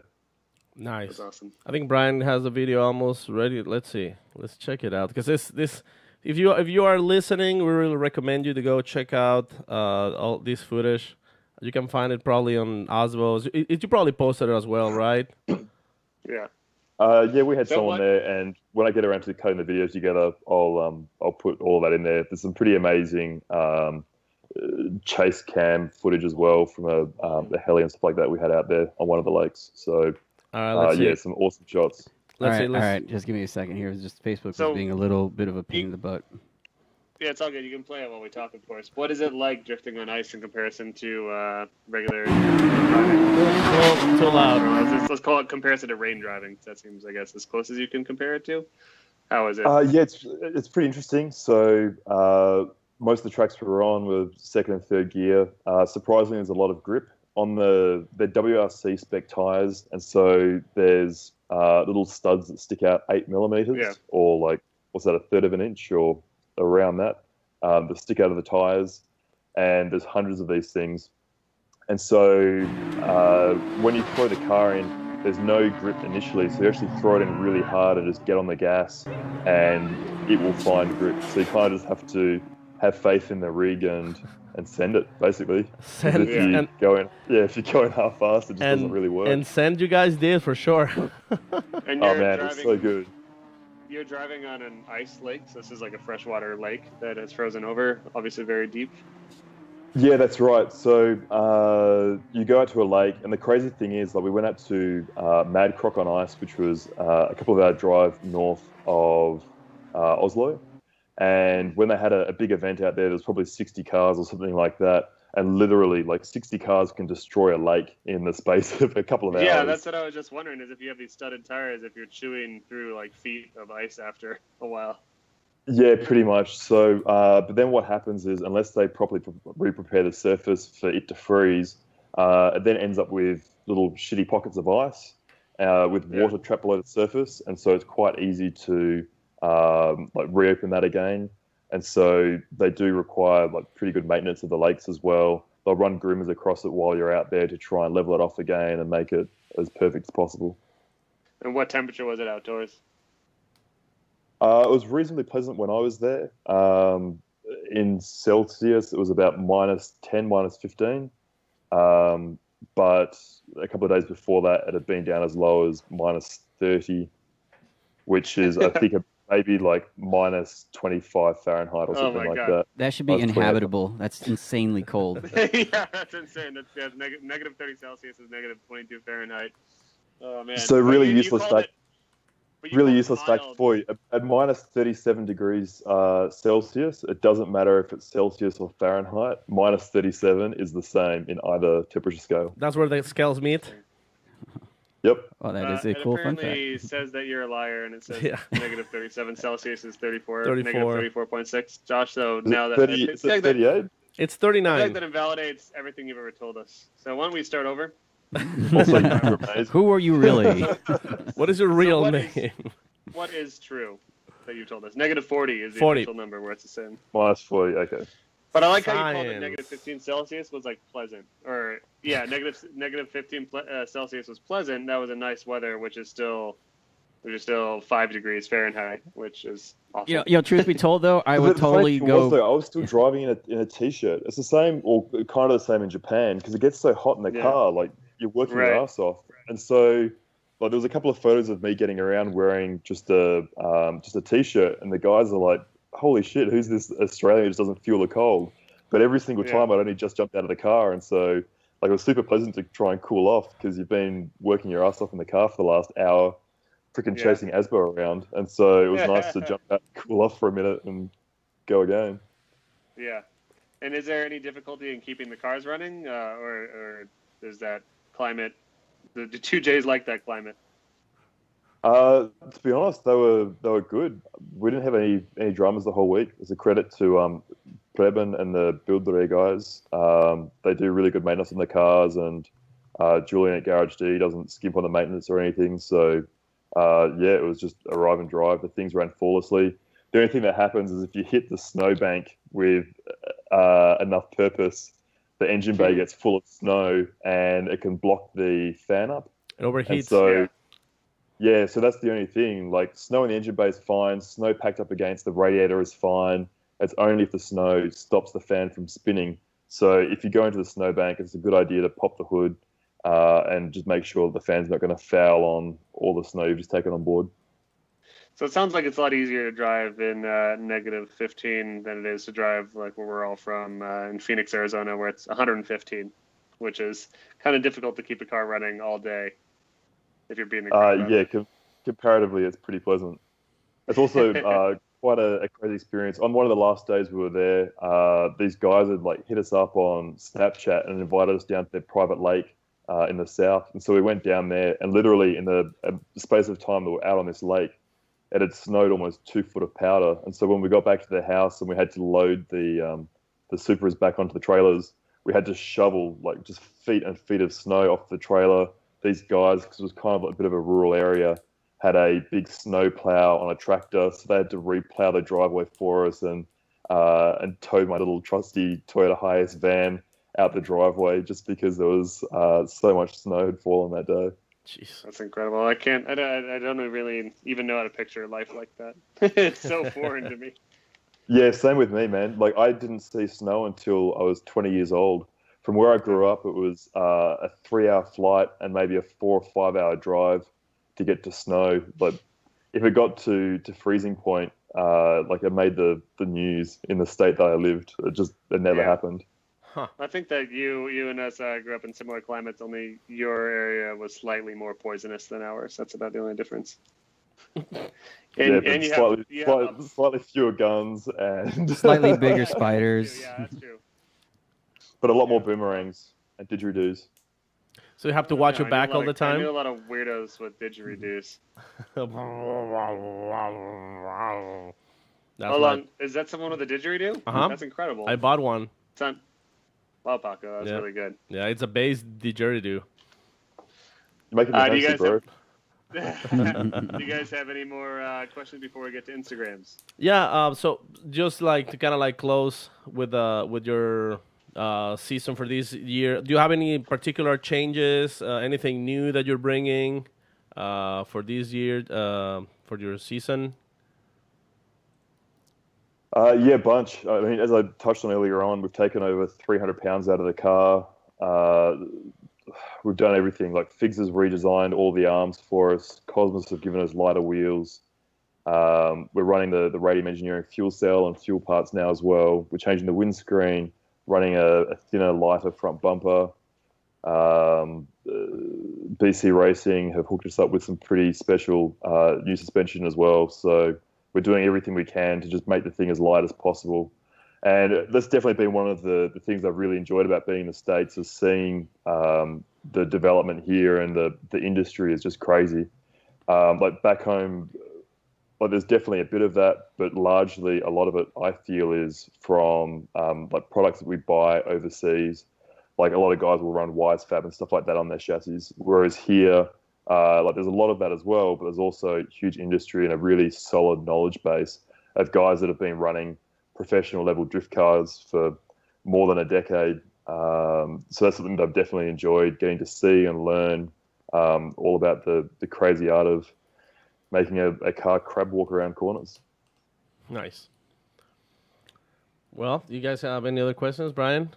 Nice. That's awesome. I think Brian has the video almost ready. Let's see. Let's check it out. Because this, if you are listening, we really recommend you to go check out all this footage. You can find it probably on Osbo's. You probably posted it as well, right? Yeah. Yeah, we had So someone what- there, and when I get around to cutting the videos together, I'll put all of that in there. There's some pretty amazing chase cam footage as well from the heli and stuff like that we had out there on one of the lakes. So All right, let's yeah, see. some awesome shots. Let's see. All right, just give me a second here. It's just Facebook So- was being a little bit of a pain in the butt. Yeah, it's all good. You can play it while we talk, of course. What is it like drifting on ice in comparison to regular driving? Too loud. Or let's call it comparison to rain driving. That seems, I guess, as close as you can compare it to. How is it? Yeah, it's pretty interesting. So most of the tracks we were on were second and third gear. Surprisingly, there's a lot of grip on the WRC spec tires, and so there's little studs that stick out 8 millimeters, or like what's that, a third of an inch or around that, that stick out of the tires, and there's hundreds of these things. And so when you throw the car in, there's no grip initially, so you actually throw it in really hard and just get on the gas, and it will find grip. So you kind of just have to have faith in the rig and send it, basically. Send- if you go in half-fast, it just doesn't really work. And send you guys did for sure. And Oh you're man, it's so good. You're driving on an ice lake, so this is like a freshwater lake that has frozen over, obviously very deep. Yeah, that's right. So you go out to a lake, and the crazy thing is, like, we went out to Mad Croc on Ice, which was a couple of hour drive north of Oslo. And when they had a big event out there was probably 60 cars or something like that. And literally, like, 60 cars can destroy a lake in the space of a couple of hours. Yeah, that's what I was just wondering, is if you have these studded tires, if you're chewing through like feet of ice after a while. Yeah, pretty much. So, but then what happens is, unless they properly re-prepare the surface for it to freeze, it then ends up with little shitty pockets of ice with water trapped below the surface, and so it's quite easy to like reopen that again. And so they do require like pretty good maintenance of the lakes as well. They'll run groomers across it while you're out there to try and level it off again and make it as perfect as possible. And what temperature was it outdoors? It was reasonably pleasant when I was there. In Celsius, it was about -10, -15. But a couple of days before that, it had been down as low as -30, which is, I think, maybe like -25 Fahrenheit or something like God. that. That should be That's inhabitable. That's insanely cold. Yeah, that's insane. That's negative 30 Celsius is negative 22 Fahrenheit. Oh man. So But really you useless called fact. it- but you Really called it useless fact mild. for you. At -37 degrees Celsius, it doesn't matter if it's Celsius or Fahrenheit. -37 is the same in either temperature scale. That's where the scales meet. Yep. Oh, that is a It cool fun fact. apparently says that you're a liar, and it says Yeah. negative 37 Celsius is 34, 34. negative 34.6. Josh, so Is now it that 30, I is feel it like that, 38? It's I feel 39. like that invalidates everything you've ever told us. So why don't we start over? Also, amazing. Who are you really? What is your real what name? is- What is true that you told us? Negative 40 is the 40. official number where it's the same. -40, okay. But I like how you called it Science. negative 15 Celsius was like pleasant. Or, yeah, negative 15 Celsius was pleasant. That was a nice weather, which is still which is still 5 degrees Fahrenheit, which is awful. Truth be told, though, I would The totally funny thing was, go. though, I was still driving in a t-shirt. It's the same, or kind of the same in Japan, because it gets so hot in the car, like you're working your ass off. And so, like, there was a couple of photos of me getting around wearing just a t-shirt, and the guys are like, "Holy shit, who's this Australian who just doesn't feel the cold?" But every single time, I'd only just jumped out of the car, and so like it was super pleasant to try and cool off because you've been working your ass off in the car for the last hour, freaking chasing Asbo around, and so it was nice to jump out, cool off for a minute, and go again. Yeah. And is there any difficulty in keeping the cars running, or is that climate? The 2Js like that climate? To be honest, they were good. We didn't have any dramas the whole week. It's a credit to Preben and the Builder guys. They do really good maintenance on the cars, and Julian at Garage D doesn't skimp on the maintenance or anything. So it was just arrive and drive. The things ran flawlessly. The only thing that happens is if you hit the snowbank with enough purpose, the engine bay gets full of snow and it can block the fan up. It overheats. And so, so that's the only thing. Like, snow in the engine bay is fine. Snow packed up against the radiator is fine. It's only if the snow stops the fan from spinning. So if you go into the snowbank, it's a good idea to pop the hood and just make sure the fan's not going to foul on all the snow you've just taken on board. So it sounds like it's a lot easier to drive in negative 15 than it is to drive like where we're all from in Phoenix, Arizona, where it's 115, which is kind of difficult to keep a car running all day if you're being a comparatively, it's pretty pleasant. It's also quite a crazy experience. On one of the last days we were there, these guys had like hit us up on Snapchat and invited us down to their private lake in the south. And so we went down there, and literally in the space of time that we're out on this lake, it had snowed almost 2 foot of powder. And so when we got back to the house and we had to load the Supras back onto the trailers, we had to shovel like just feet and feet of snow off the trailer. These guys, because it was kind of like a bit of a rural area, had a big snow plow on a tractor, so they had to replow the driveway for us and tow my little trusty Toyota Hiace van out the driveway just because there was so much snow had fallen that day. Jeez, that's incredible. I don't really even know how to picture a life like that. It's so foreign to me. Yeah, same with me, man. Like, I didn't see snow until I was 20 years old. From where I grew up, it was a 3-hour flight and maybe a 4 or 5 hour drive to get to snow. But if it got to freezing point, like it made the news in the state that I lived. It never happened. Huh. I think that you and us grew up in similar climates, only your area was slightly more poisonous than ours. That's about the only difference. Slightly fewer guns and Slightly bigger spiders. Yeah, that's true. But a lot more boomerangs and didgeridoos. So you have to watch your back all the time? I knew a lot of weirdos with didgeridoos. Hold on. Is that someone with a didgeridoo? Uh-huh. That's incredible. I bought one. Wow, Paco, that's really good. Yeah, it's a bass didgeridoo. You're making me fancy, bro. Do you guys have any more questions before we get to Instagrams? Yeah, so just like to kind of like close with your season for this year, do you have any particular changes, anything new that you're bringing for this year, for your season? Yeah, bunch. I mean, as I touched on earlier on, we've taken over 300 pounds out of the car. We've done everything. Like, Figs has redesigned all the arms for us. Cosmos have given us lighter wheels. We're running the Radium Engineering fuel cell and fuel parts now as well. We're changing the windscreen, running a thinner, lighter front bumper. BC Racing have hooked us up with some pretty special new suspension as well. So we're doing everything we can to just make the thing as light as possible. And that's definitely been one of the things I've really enjoyed about being in the States, is seeing the development here, and the industry is just crazy. Like back home, like there's definitely a bit of that, but largely a lot of it I feel is from like products that we buy overseas. Like a lot of guys will run Wisefab and stuff like that on their chassis, whereas here, like there's a lot of that as well, but there's also huge industry and a really solid knowledge base of guys that have been running professional level drift cars for more than a decade. So that's something that I've definitely enjoyed, getting to see and learn all about the crazy art of making a car crab walk around corners. Nice. Well, you guys have any other questions, Brian?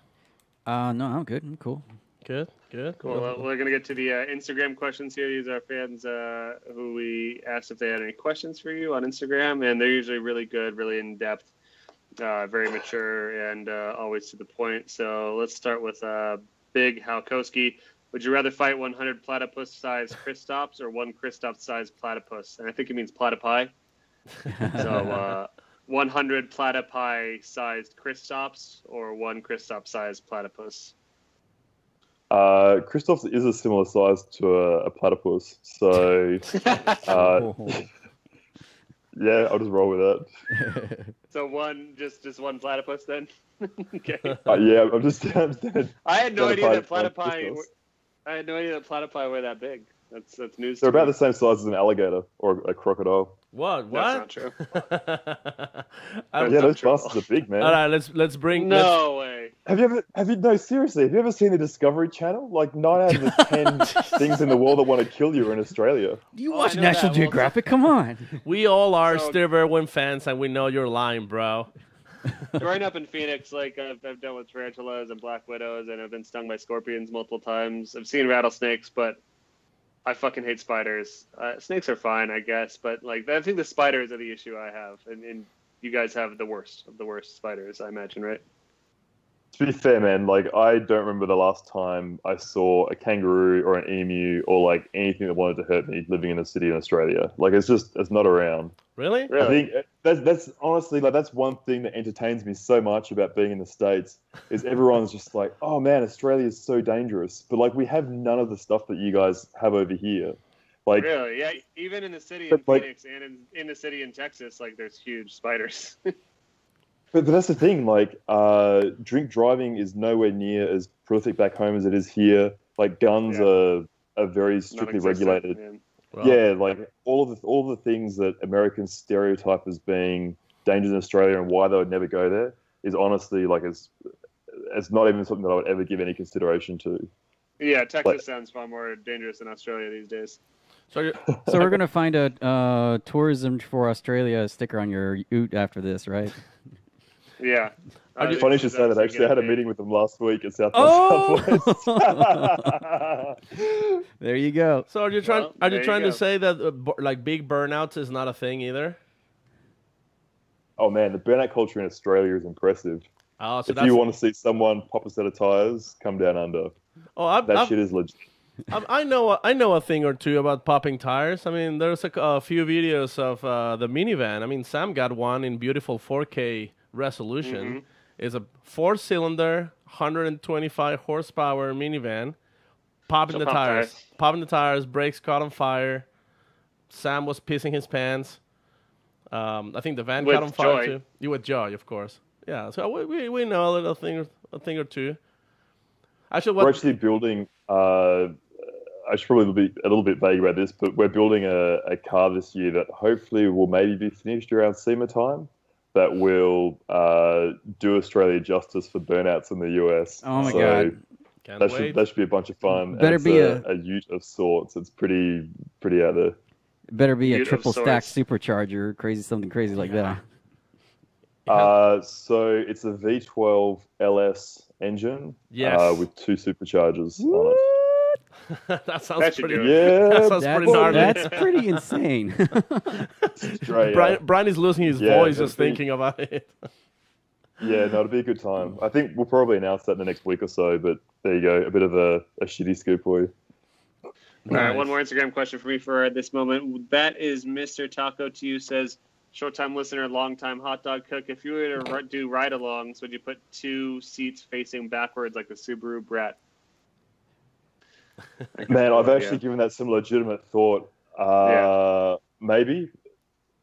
No, I'm good. I'm cool. Good. Cool. Well, we're going to get to the Instagram questions here. These are fans who we asked if they had any questions for you on Instagram, and they're usually really good, really in-depth, very mature, and always to the point. So let's start with Big Halkowski. Would you rather fight 100 platypus-sized Kristops or one Kristops-sized platypus? And I think he means platypi. So 100 platypi-sized Kristops or one Kristops-sized platypus? Kristoff's is a similar size to a platypus, so yeah, I'll just roll with that. So just one platypus then? Okay. Yeah, I'm just. I had no idea that platypi. I had no idea that platypi were that big. That's news. They're to me. about the same size as an alligator or a crocodile. What? That's not true. Yeah, those bastards are big, man. All right, let's bring. No way. No, seriously, have you ever seen the Discovery Channel? Like 9 out of the 10 things in the world that want to kill you are in Australia. Do you Oh, watch I know National that. Geographic? Come on. We all are So- Steve Irwin fans, and we know you're lying, bro. Growing up in Phoenix, like I've dealt with tarantulas and black widows, and I've been stung by scorpions multiple times. I've seen rattlesnakes, but I fucking hate spiders. Snakes are fine, I guess, but like I think the spiders are the issue I have, and you guys have the worst of the worst spiders, I imagine, right? To be fair, man, like I don't remember the last time I saw a kangaroo or an emu or like anything that wanted to hurt me living in a city in Australia. Like it's not around. Really? Really? I think that's honestly like that's one thing that entertains me so much about being in the States is everyone's just like, oh man, Australia is so dangerous, but like we have none of the stuff that you guys have over here. Like Really? Yeah. Even in the city in But, like- Phoenix and in the city in Texas, like there's huge spiders. But that's the thing, like, drink driving is nowhere near as prolific back home as it is here. Like, guns are very strictly Non-existent, regulated. man. Well, Yeah, like all the things that Americans stereotype as being dangerous in Australia and why they would never go there is honestly like it's not even something that I would ever give any consideration to. Yeah, Texas Like- sounds far more dangerous than Australia these days. So you're, So we're gonna find a tourism for Australia sticker on your Ute after this, right? Yeah. Funny you should say that. Actually, I had a meeting with them last week at South by Oh! Southwest. There you go. so are you trying? Well, are there you you trying go. to say that like big burnouts is not a thing either? Oh man, the burnout culture in Australia is impressive. Oh, so If that's. you want to see someone pop a set of tires, come down under. Oh, That shit is legit. I know a thing or two about popping tires. I mean, there's a few videos of the minivan. I mean, Sam got one in beautiful 4K resolution. It's a 4-cylinder, 125 horsepower minivan. Popping So the pop tires. tires. Popping the tires. Brakes caught on fire. Sam was pissing his pants. I think the van With caught on fire joy. too. You with joy, of course. Yeah. So we know a thing or two. Actually, We're actually building. I should probably be a little bit vague about this, but we're building a car this year that hopefully will maybe be finished around SEMA time. That will do Australia justice for burnouts in the US. Oh my God. Can't That wait. should be a bunch of fun. Better and it's be a Ute of sorts. It's pretty out there. It better be a Ute of triple stack sorts. supercharger, something crazy like that. So it's a V12 LS engine Yes. with 2 superchargers on it. That sounds That should pretty. do it. Yeah, That sounds pretty gnarly. That's pretty insane. straight up. Brian is losing his Yeah, voice it'll just be- thinking about it. Yeah, no, it'll be a good time. I think we'll probably announce that in the next week or so, but there you go. A bit of a shitty scoop for you. All right, Nice. one more Instagram question for me for this moment. That is Mr. Taco to you says, short-time listener, long-time hot dog cook. If you were to do ride-alongs, would you put 2 seats facing backwards like the Subaru Brat? Man, I've Yeah. actually given that some legitimate thought. Maybe.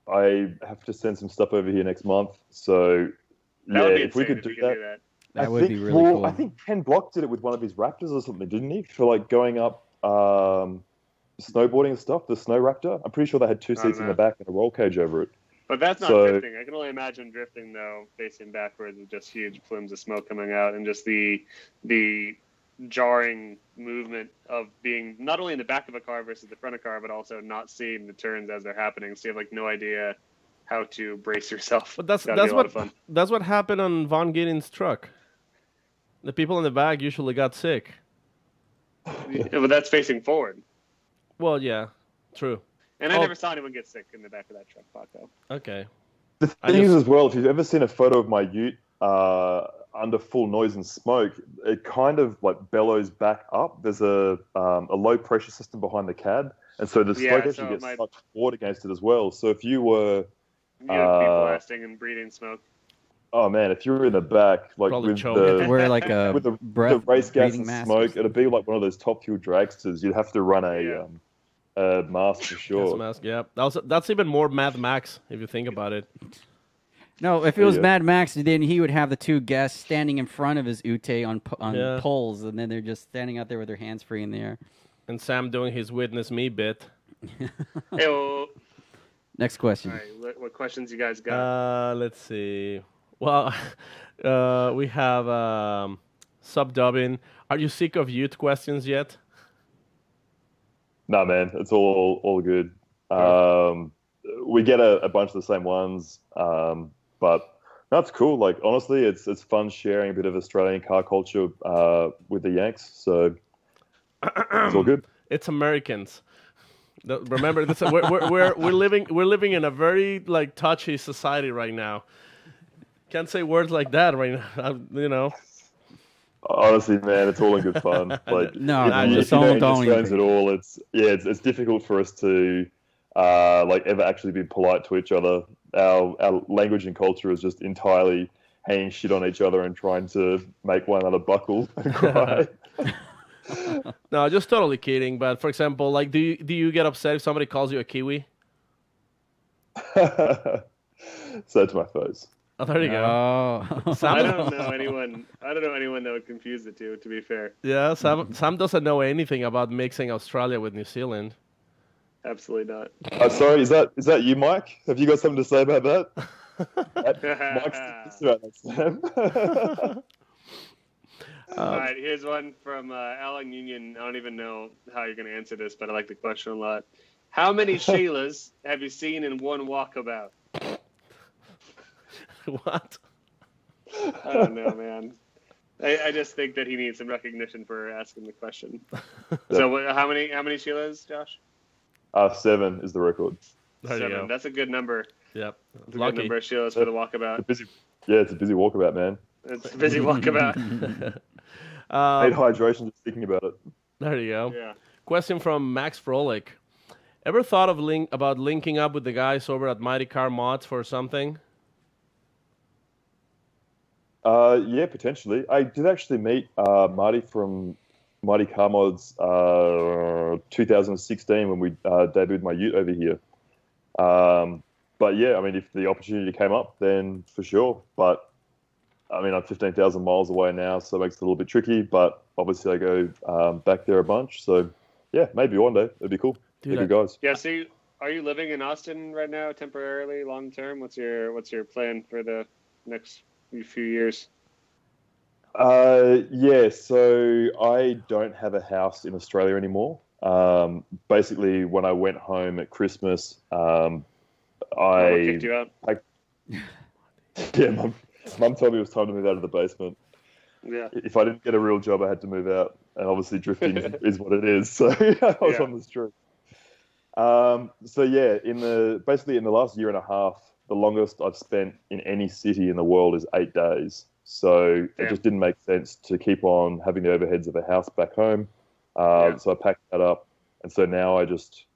I have to send some stuff over here next month. So, That would be if we insane could if do you that. That I would be think- really cool. I think Ken Block did it with one of his Raptors or something, didn't he? For like going up snowboarding and stuff, the Snow Raptor. I'm pretty sure they had 2 I don't seats in know. the back and a roll cage over it. But that's not So- drifting. I can only imagine drifting, though, facing backwards with just huge plumes of smoke coming out and just the jarring movement of being not only in the back of a car versus the front of a car, but also not seeing the turns as they're happening. So you have like no idea how to brace yourself. But that's Gotta be a lot what of fun. that's what happened on Von Gideon's truck. The people in the back usually got sick. Yeah, but that's facing forward. Well, yeah, true. And I Oh. never saw anyone get sick in the back of that truck, Paco. Okay. The I thing is just- as well, if you've ever seen a photo of my Ute under full noise and smoke, it kind of like bellows back up. There's a low pressure system behind the cab, and so the smoke Yeah, actually so gets my- sucked forward against it as well. So if you were, You have people blasting and breathing smoke. oh man, if you were in the back, like Probably with choke. the Wear like a with the breath race gas breathing and mask. smoke, it'd be like one of those Top Fuel dragsters. You'd have to run Yeah. a mask for Gas sure. mask, yeah. That's even more Mad Max if you think about it. No, if it was Yeah. Mad Max, then he would have the two guests standing in front of his Ute on Yeah. poles, and then they're just standing out there with their hands free in the air. And Sam doing his witness me bit. Hey, well, Next question. all right, what questions you guys got? Let's see. Well, we have sub-dubbing. Are you sick of youth questions yet? No, man, it's all good. We get a bunch of the same ones, but that's cool. Like honestly, it's fun sharing a bit of Australian car culture with the Yanks. So it's all good. It's Americans. Remember, this, we're living in a very like touchy society right now. Can't say words like that right now. You know. Honestly, man, it's all in good fun. Like, No, if you just don't don't understand even at all, it's difficult for us to like ever actually be polite to each other. Our language and culture is just entirely hanging shit on each other and trying to make one another buckle and cry. No, just totally kidding. But for example, like, do you get upset if somebody calls you a Kiwi? Say it to my face. Oh, there you go. Oh. I don't know anyone. I don't know anyone that would confuse the two. To be fair, Yeah, Sam doesn't know anything about mixing Australia with New Zealand. absolutely not. Sorry, is that you, Mike? Have you got something to say about that? Mike's pissed about that, Sam. All right, here's one from Alan Union. I don't even know how you're going to answer this, but I like the question a lot. How many Sheilas have you seen in one walkabout? What? I don't know, man. I just think that he needs some recognition for asking the question. So, how many Sheilas, Josh? 7 is the record. There you 7. go. That's a good number. Yep. That's a good Lucky. number of Sheilas for the walkabout. It's a busy walkabout, man. It's a busy walkabout. Need hydration just thinking about it. There you go. Yeah. Question from Max Froelich. Ever thought of about linking up with the guys over at Mighty Car Mods for something? Yeah, potentially. I did actually meet Marty from Mighty Car Mods 2016 when we debuted my Ute over here. But yeah, I mean, if the opportunity came up, then for sure. But I mean, I'm 15,000 miles away now, so it makes it a little bit tricky. But obviously, I go back there a bunch. So yeah, maybe one day it'd be cool. Dude, Good guys. Yeah. So, are you living in Austin right now, temporarily, long term? What's your plan for the next few years? Yeah, so I don't have a house in Australia anymore. Basically, when I went home at Christmas, What kicked you out? Yeah, Mum told me it was time to move out of the basement. Yeah. If I didn't get a real job, I had to move out, and obviously drifting is what it is. So I was Yeah. on the street. So yeah, basically in the last year and a half, the longest I've spent in any city in the world is 8 days. So Damn. it just didn't make sense to keep on having the overheads of a house back home. Yeah. So I packed that up, and so now I just,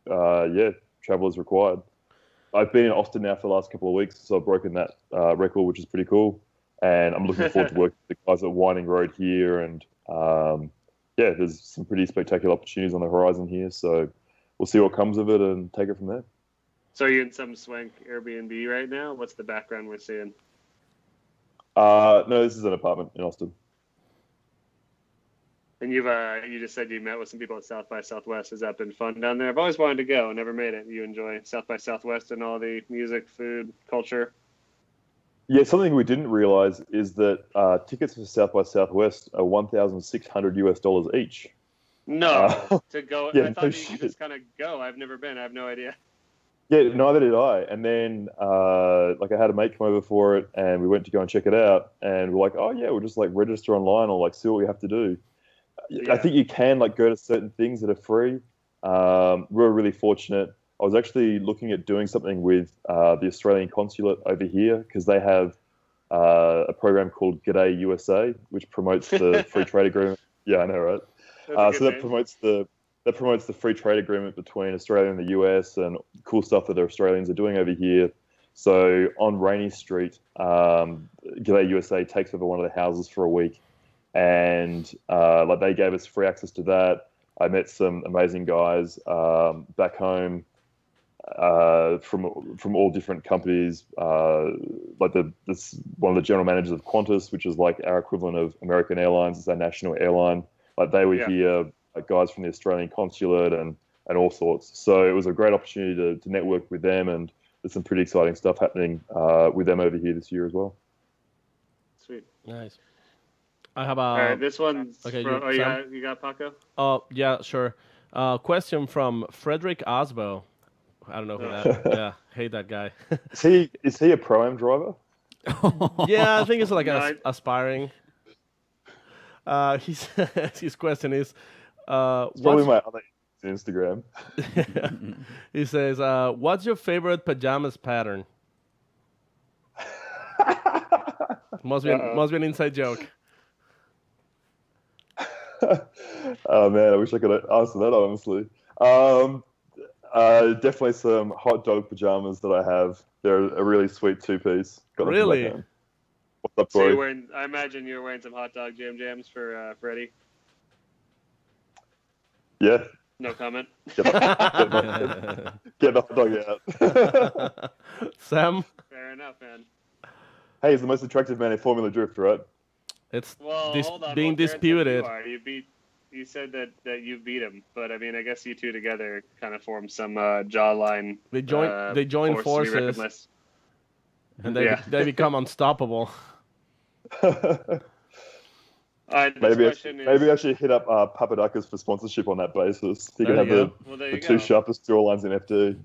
travel is required. I've been in Austin now for the last couple of weeks, so I've broken that record, which is pretty cool. And I'm looking forward to working with the guys at Winding Road here. And there's some pretty spectacular opportunities on the horizon here. So we'll see what comes of it and take it from there. So, are you in some swank Airbnb right now? What's the background we're seeing? No, this is an apartment in Austin. And you just said you met with some people at South by Southwest. Has that been fun down there? I've always wanted to go, never made it. You enjoy South by Southwest and all the music, food, culture? Yeah, something we didn't realize is that tickets for South by Southwest are $1,600 each. No, to go. Yeah, I no thought you shit. could just kind of go. I've never been. I have no idea. Yeah, neither did I. And then, like, I had a mate come over for it, and we went to go and check it out. And we're like, oh yeah, we'll just like register online or like see what we have to do. Yeah. I think you can like go to certain things that are free. We're really fortunate. I was actually looking at doing something with the Australian consulate over here because they have a program called G'day USA, which promotes the free trade agreement. Yeah, I know, right? That's a So good that promotes the free trade agreement between Australia and the US and cool stuff that the Australians are doing over here. So on Rainy Street, G'day USA takes over one of the houses for a week, and like they gave us free access to that. I met some amazing guys back home from all different companies. Like this one of the general managers of Qantas, which is like our equivalent of American Airlines, it's our national airline. Like they were here, like guys from the Australian consulate and all sorts. So it was a great opportunity to network with them, and there's some pretty exciting stuff happening with them over here this year as well. Sweet. Nice. I have All right, this one's okay, from, Sam? you got Paco? Oh, yeah, sure. Question from Frederick Osbo. I don't know who that. Yeah, hate that guy. Is he a Pro-Am driver? Yeah, I think it's like No, aspiring. His question is, It's probably my other Instagram. he says, what's your favorite pajamas pattern? Must be an inside joke. Oh man, I wish I could answer that honestly. Definitely some hot dog pajamas that I have. They're a really sweet two-piece. Really? What's up, So Corey? I imagine you're wearing some hot dog jams for Freddie. Yeah. No comment. Get the hot dog out. Sam? Fair enough, man. Hey, he's the most attractive man in Formula Drift, right? It's Well, hold on. being Well, Terrence, disputed. You said that you beat him, but I mean, I guess you two together kind of form some jawline. They join force to be reckoned forces, with. and they become unstoppable. All right, this question is. Maybe I should hit up Papadakis for sponsorship on that basis. He can There have you Well, there the you two go. sharpest jaw lines in FD.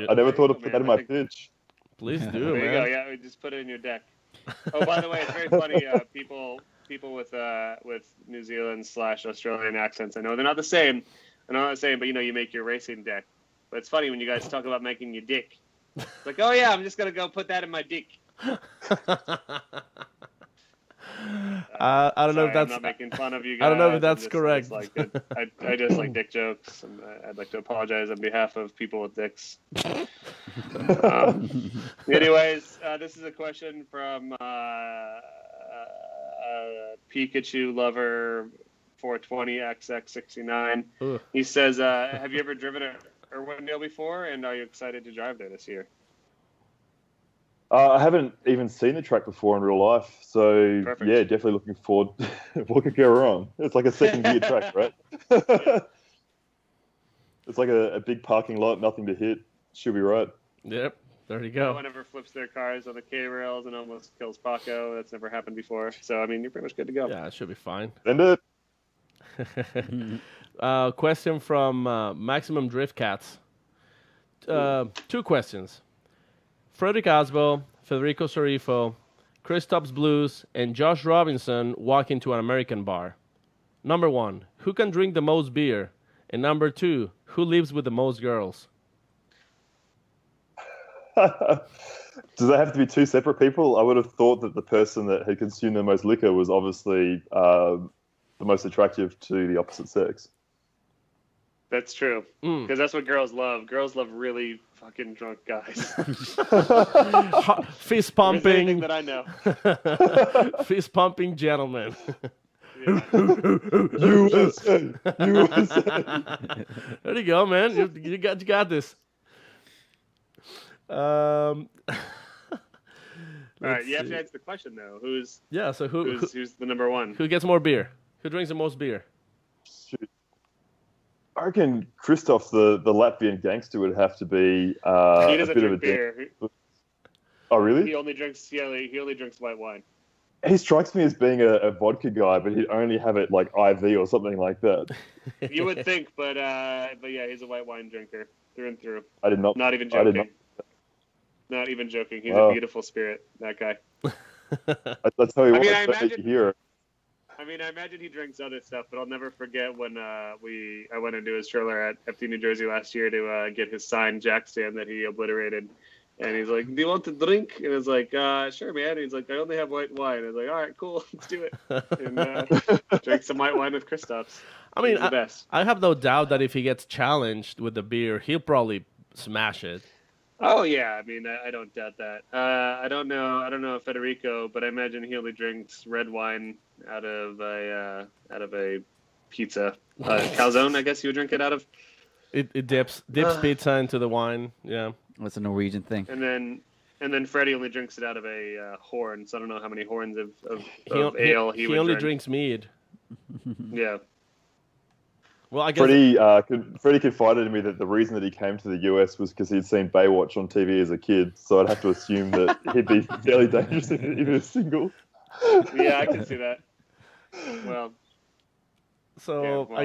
I never thought of putting that in my pitch. Please do, There you man. go. Yeah, we just put it in your deck. Oh, by the way, it's very funny. People with New Zealand / Australian accents. I know they're not the same. But you make your racing deck. But it's funny when you guys talk about making your dick. It's like, oh yeah, I'm just gonna go put that in my dick. I don't know if Sorry, that's. I'm not making fun of you guys. I don't know if that's I just correct. like it. I just like dick jokes, and I'd like to apologize on behalf of people with dicks. Anyways, this is a question from Pikachu Lover 420XX69. Ugh. He says, "Have you ever driven a Irwindale before, and are you excited to drive there this year?" I haven't even seen the track before in real life, so Perfect. yeah, definitely looking forward. What could go wrong? It's like a second gear track, right? It's like a big parking lot, nothing to hit. Should be right. Yep, there you No go. one ever flips their cars on the K rails and almost kills Paco. That's never happened before. So I mean, you're pretty much good to go. Yeah, it should be fine. Send it. Question from Maximum Drift Cats. Two questions. Frederick Osbo, Federico Sorifo, Christoph's Blues, and Josh Robinson walk into an American bar. Number one, who can drink the most beer? And number two, who lives with the most girls? Does that have to be two separate people? I would have thought that the person that had consumed the most liquor was obviously the most attractive to the opposite sex. That's true. Because that's what girls love. Girls love really fucking drunk guys. Fist If there's anything pumping, that I know. fist pumping gentlemen. USA. There you go, man. You got this. All right, you have to answer the question though. Who's So who's the number one? who gets more beer? Who drinks the most beer? Shoot. I reckon Christoph, the Latvian gangster, would have to be He a doesn't bit of a drink beer. Oh, really? He only drinks white wine. He strikes me as being a vodka guy, but he'd only have it like IV or something like that. You would think, but yeah, he's a white wine drinker through and through. I did not. Not even I did joking. Not even joking. He's Wow. a beautiful spirit. That guy. I'll tell you I what. mean, I imagine hero. I imagine he drinks other stuff, but I'll never forget when I went into his trailer at Epstein, New Jersey last year to get his signed jack stand that he obliterated. And he's like, "Do you want to drink?" And it's like, "Sure, man." And he's like, "I only have white wine." And I was like, "All right, cool, let's do it." And drink some white wine with Christoph's. I mean, He's the best. I have no doubt that if he gets challenged with the beer, he'll probably smash it. Oh yeah, I mean, I don't doubt that. I don't know Federico, but I imagine he only drinks red wine out of a pizza calzone. I guess he would drink it out of. It dips pizza into the wine. Yeah. What's a Norwegian thing? And then Freddie only drinks it out of a horn. So I don't know how many horns of ale he would only drink. drinks mead. Yeah. Well, I guess Freddie confided to me that the reason that he came to the US was because he'd seen Baywatch on TV as a kid. So I'd have to assume that he'd be fairly dangerous if he was single. Yeah, I can see that. Well. So Yeah, well,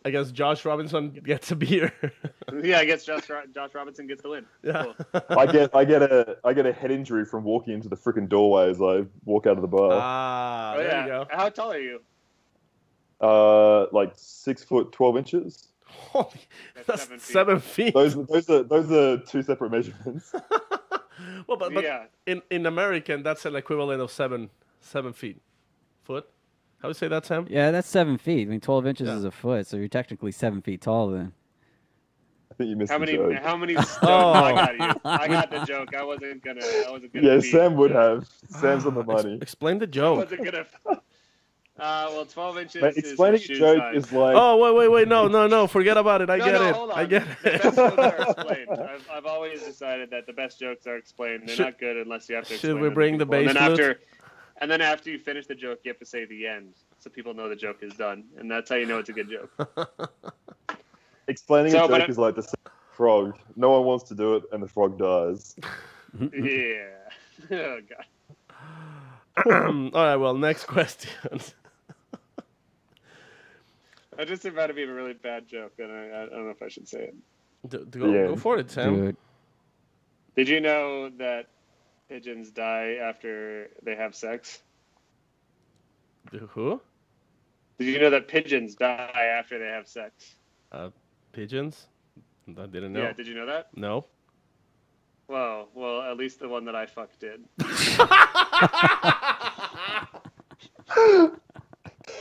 I guess Josh Robinson gets a beer. Yeah, I guess Josh Robinson gets the win. Yeah. Cool. I get a head injury from walking into the freaking doorway as I walk out of the bar. Ah, Oh, there yeah. you go. How tall are you? Like 6 foot 12 inches. Holy, That's that's 7 feet. 7 feet. Those are two separate measurements. Well, but Yeah. in American, that's an equivalent of 7 feet. Foot? How do you say that, Sam? Yeah, that's 7 feet. I mean, 12 inches Yeah. is a foot, so you're technically 7 feet tall then. I think you missed How the many? joke. How many? Oh. No, I got you. I got the joke. I wasn't gonna. Yeah, beat- Sam would have. Sam's on the money. Explain the I joke. wasn't gonna. Well, 12 inches. Mate, is explaining a shoe joke size. is like. Oh, wait, no, forget about it. I No, get no, it. hold on. I get The it. best jokes are explained. I've always decided that the best jokes are explained. They're Should- not good unless you have to should explain we them to bring the people. bass flute? And then after you finish the joke, you have to say the end, so people know the joke is done, and that's how you know it's a good joke. Explaining So, a but joke is like the frog. No one wants to do it, and the frog dies. Yeah. Oh god. All right, well, next question. I just about to be a really bad joke, and I don't know if I should say it. Go for it, Sam. Dude. Did you know that pigeons die after they have sex? Who? Did you know that pigeons die after they have sex? Pigeons? I didn't know. Yeah, did you know that? No. Well, at least the one that I fucked did.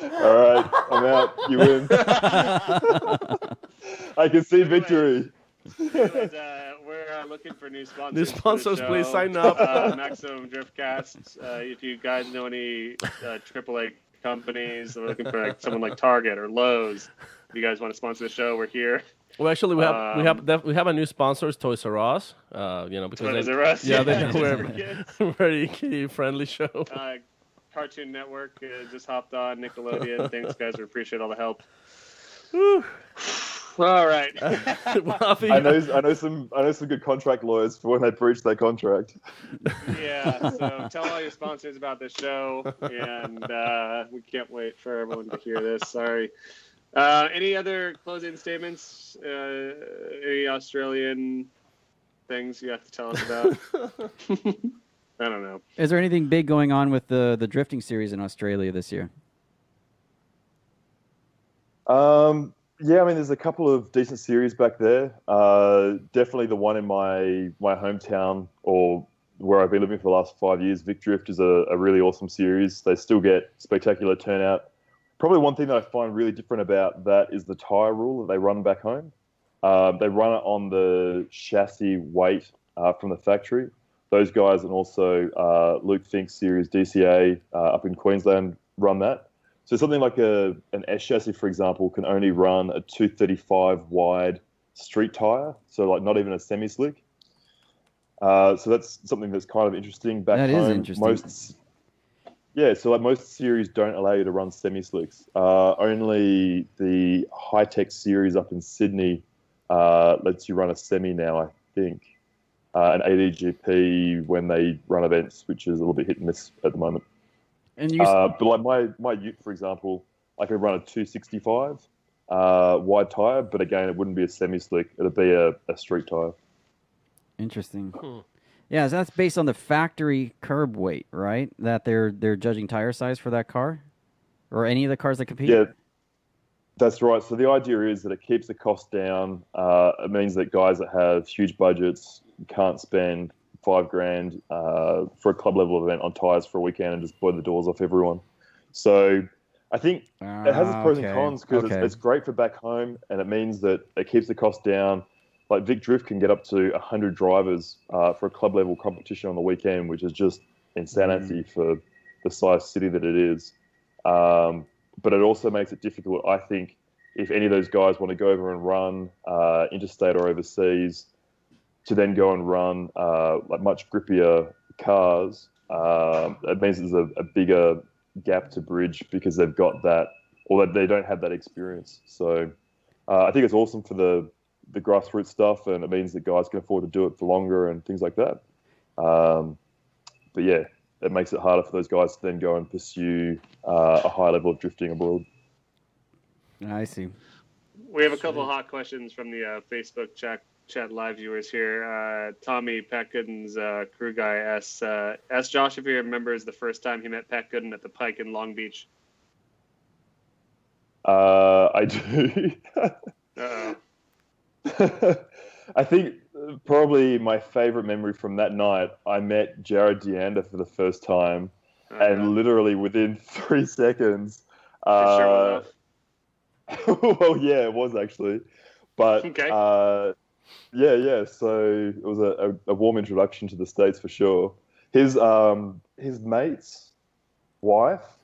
All right, I'm out. You win. I can see victory. Anyways, we're looking for new sponsors. New for the sponsors, show. please sign up. Maximum Driftcast. If you guys know any AAA companies, we're looking for someone like Target or Lowe's. If you guys want to sponsor the show, we're here. Well, actually, we have a new sponsor, it's Toys R Us. Because Toys R Us? Yeah, they know Just we're for kids. a very kid-friendly show. Cartoon Network just hopped on. Nickelodeon. Thanks, guys. We appreciate all the help. All right. I know some good contract lawyers for when they breach their contract. Yeah. So tell all your sponsors about the show, and we can't wait for everyone to hear this. Sorry. Any other closing statements? Any Australian things you have to tell us about? I don't know. Is there anything big going on with the drifting series in Australia this year? Yeah, I mean, there's a couple of decent series back there. Definitely the one in my hometown, or where I've been living for the last 5 years. Vic Drift is a really awesome series. They still get spectacular turnout. Probably one thing that I find really different about that is the tyre rule that they run back home. They run it on the chassis weight from the factory. Those guys, and also Luke Fink's series DCA up in Queensland, run that. So something like an S chassis, for example, can only run a 235 wide street tyre, so like not even a semi-slick. So that's something that's kind of interesting back home. That is interesting. So like most series don't allow you to run semi-slicks. Only the high-tech series up in Sydney lets you run a semi now, I think. an 80 GP when they run events, which is a little bit hit and miss at the moment. And you, But like my Ute, for example, I could run a 265 wide tire, but again, it wouldn't be a semi-slick. It'd be a street tire. interesting. Yeah, so that's based on the factory curb weight, right? That they're judging tire size for that car, or any of the cars that compete. Yeah, that's right. So the idea is that it keeps the cost down. It means that guys that have huge budgets can't spend $5,000 for a club level event on tires for a weekend and just blow the doors off everyone. So I think it has its pros and cons because it's great for back home, and it means that it keeps the cost down. Like Vic Drift can get up to 100 drivers for a club level competition on the weekend, which is just insanity for the size city that it is. But it also makes it difficult, I think, if any of those guys want to go over and run interstate or overseas, to then go and run like much grippier cars. It means there's a bigger gap to bridge because they've got that, or that they don't have that experience. So I think it's awesome for the grassroots stuff, and it means that guys can afford to do it for longer and things like that. But yeah, it makes it harder for those guys to then go and pursue a high level of drifting abroad. I see. We have a couple of hot questions from the Facebook chat live viewers here. Tommy, Pat Gooden's crew guy, asks Josh if he remembers the first time he met Pat Gooden at the Pike in Long Beach. I do. Uh-oh. I think probably my favorite memory from that night, I met Jared Deander for the first time, and literally within 3 seconds, well, yeah, it was actually, but Okay. yeah. So it was a warm introduction to the States for sure. His mate's wife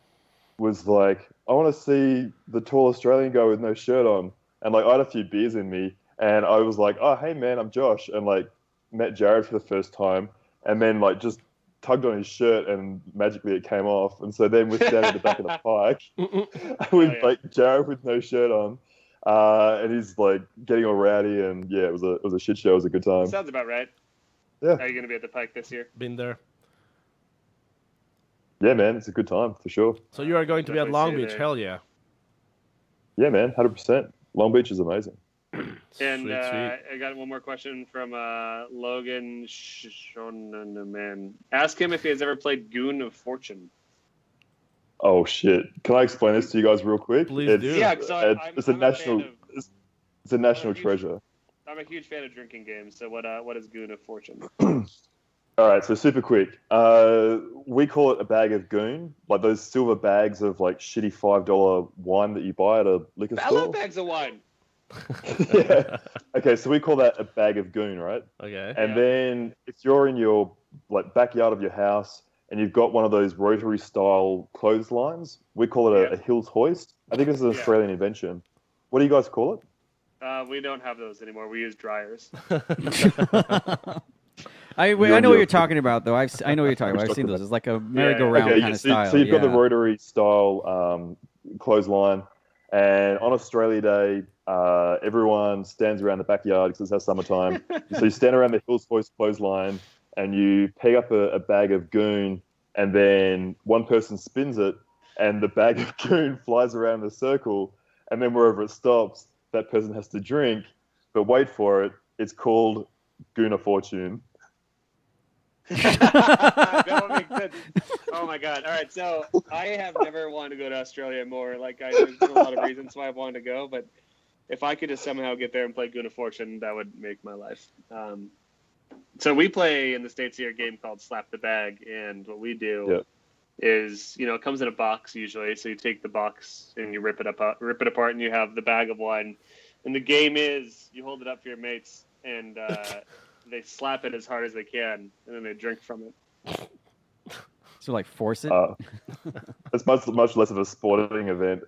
was like, "I want to see the tall Australian guy with no shirt on," and like I had a few beers in me. And I was like, "Oh, hey man, I'm Josh," and like met Jared for the first time, and then like just tugged on his shirt, and magically it came off. And so then we're standing at the back of the Pike with like Jared with no shirt on, and he's like getting all rowdy, and yeah, it was a shit show. It was a good time. Sounds about right. Yeah. Are you going to be at the Pike this year? Been there. Yeah, man, it's a good time for sure. So you are going to be at Definitely Long see you Beach? there. Hell yeah! Yeah, man, 100%. Long Beach is amazing. And Sweet. I got one more question from Logan man. Ask him if he has ever played Goon of Fortune. Oh shit! Can I explain this to you guys real quick? Please do. Yeah, because It's a national. It's a national treasure. I'm a huge fan of drinking games. So what is Goon of Fortune? All right, so super quick. We call it a bag of goon, like those silver bags of like shitty $5 wine that you buy at a liquor I store. love bags of wine. Yeah. Okay, so we call that a bag of goon, right? Okay. And then if you're in your like backyard of your house and you've got one of those rotary style clotheslines, we call it a Hills hoist. I think it's an Australian invention. What do you guys call it? We don't have those anymore. We use dryers. I know what you're talking about, though. I know what you're talking about. I've seen those. It's like a merry-go-round kind of style. So you've got the rotary style clothesline, and on Australia Day, everyone stands around the backyard because it's our summertime. So you stand around the Hills hoist clothesline, and you pick up a bag of goon, and then one person spins it, and the bag of goon flies around the circle, and then wherever it stops, that person has to drink. But wait for it, it's called Goon of Fortune. That would make sense. Oh my god! All right, so I have never wanted to go to Australia more. Like, there's a lot of reasons why I wanted to go, but if I could just somehow get there and play Goon of Fortune, that would make my life. So we play in the States here a game called Slap the Bag, and what we do is, it comes in a box usually. So you take the box and you rip it apart, and you have the bag of wine. And the game is you hold it up for your mates, and they slap it as hard as they can, and then they drink from it. So, like, force it? It's much less of a sporting event.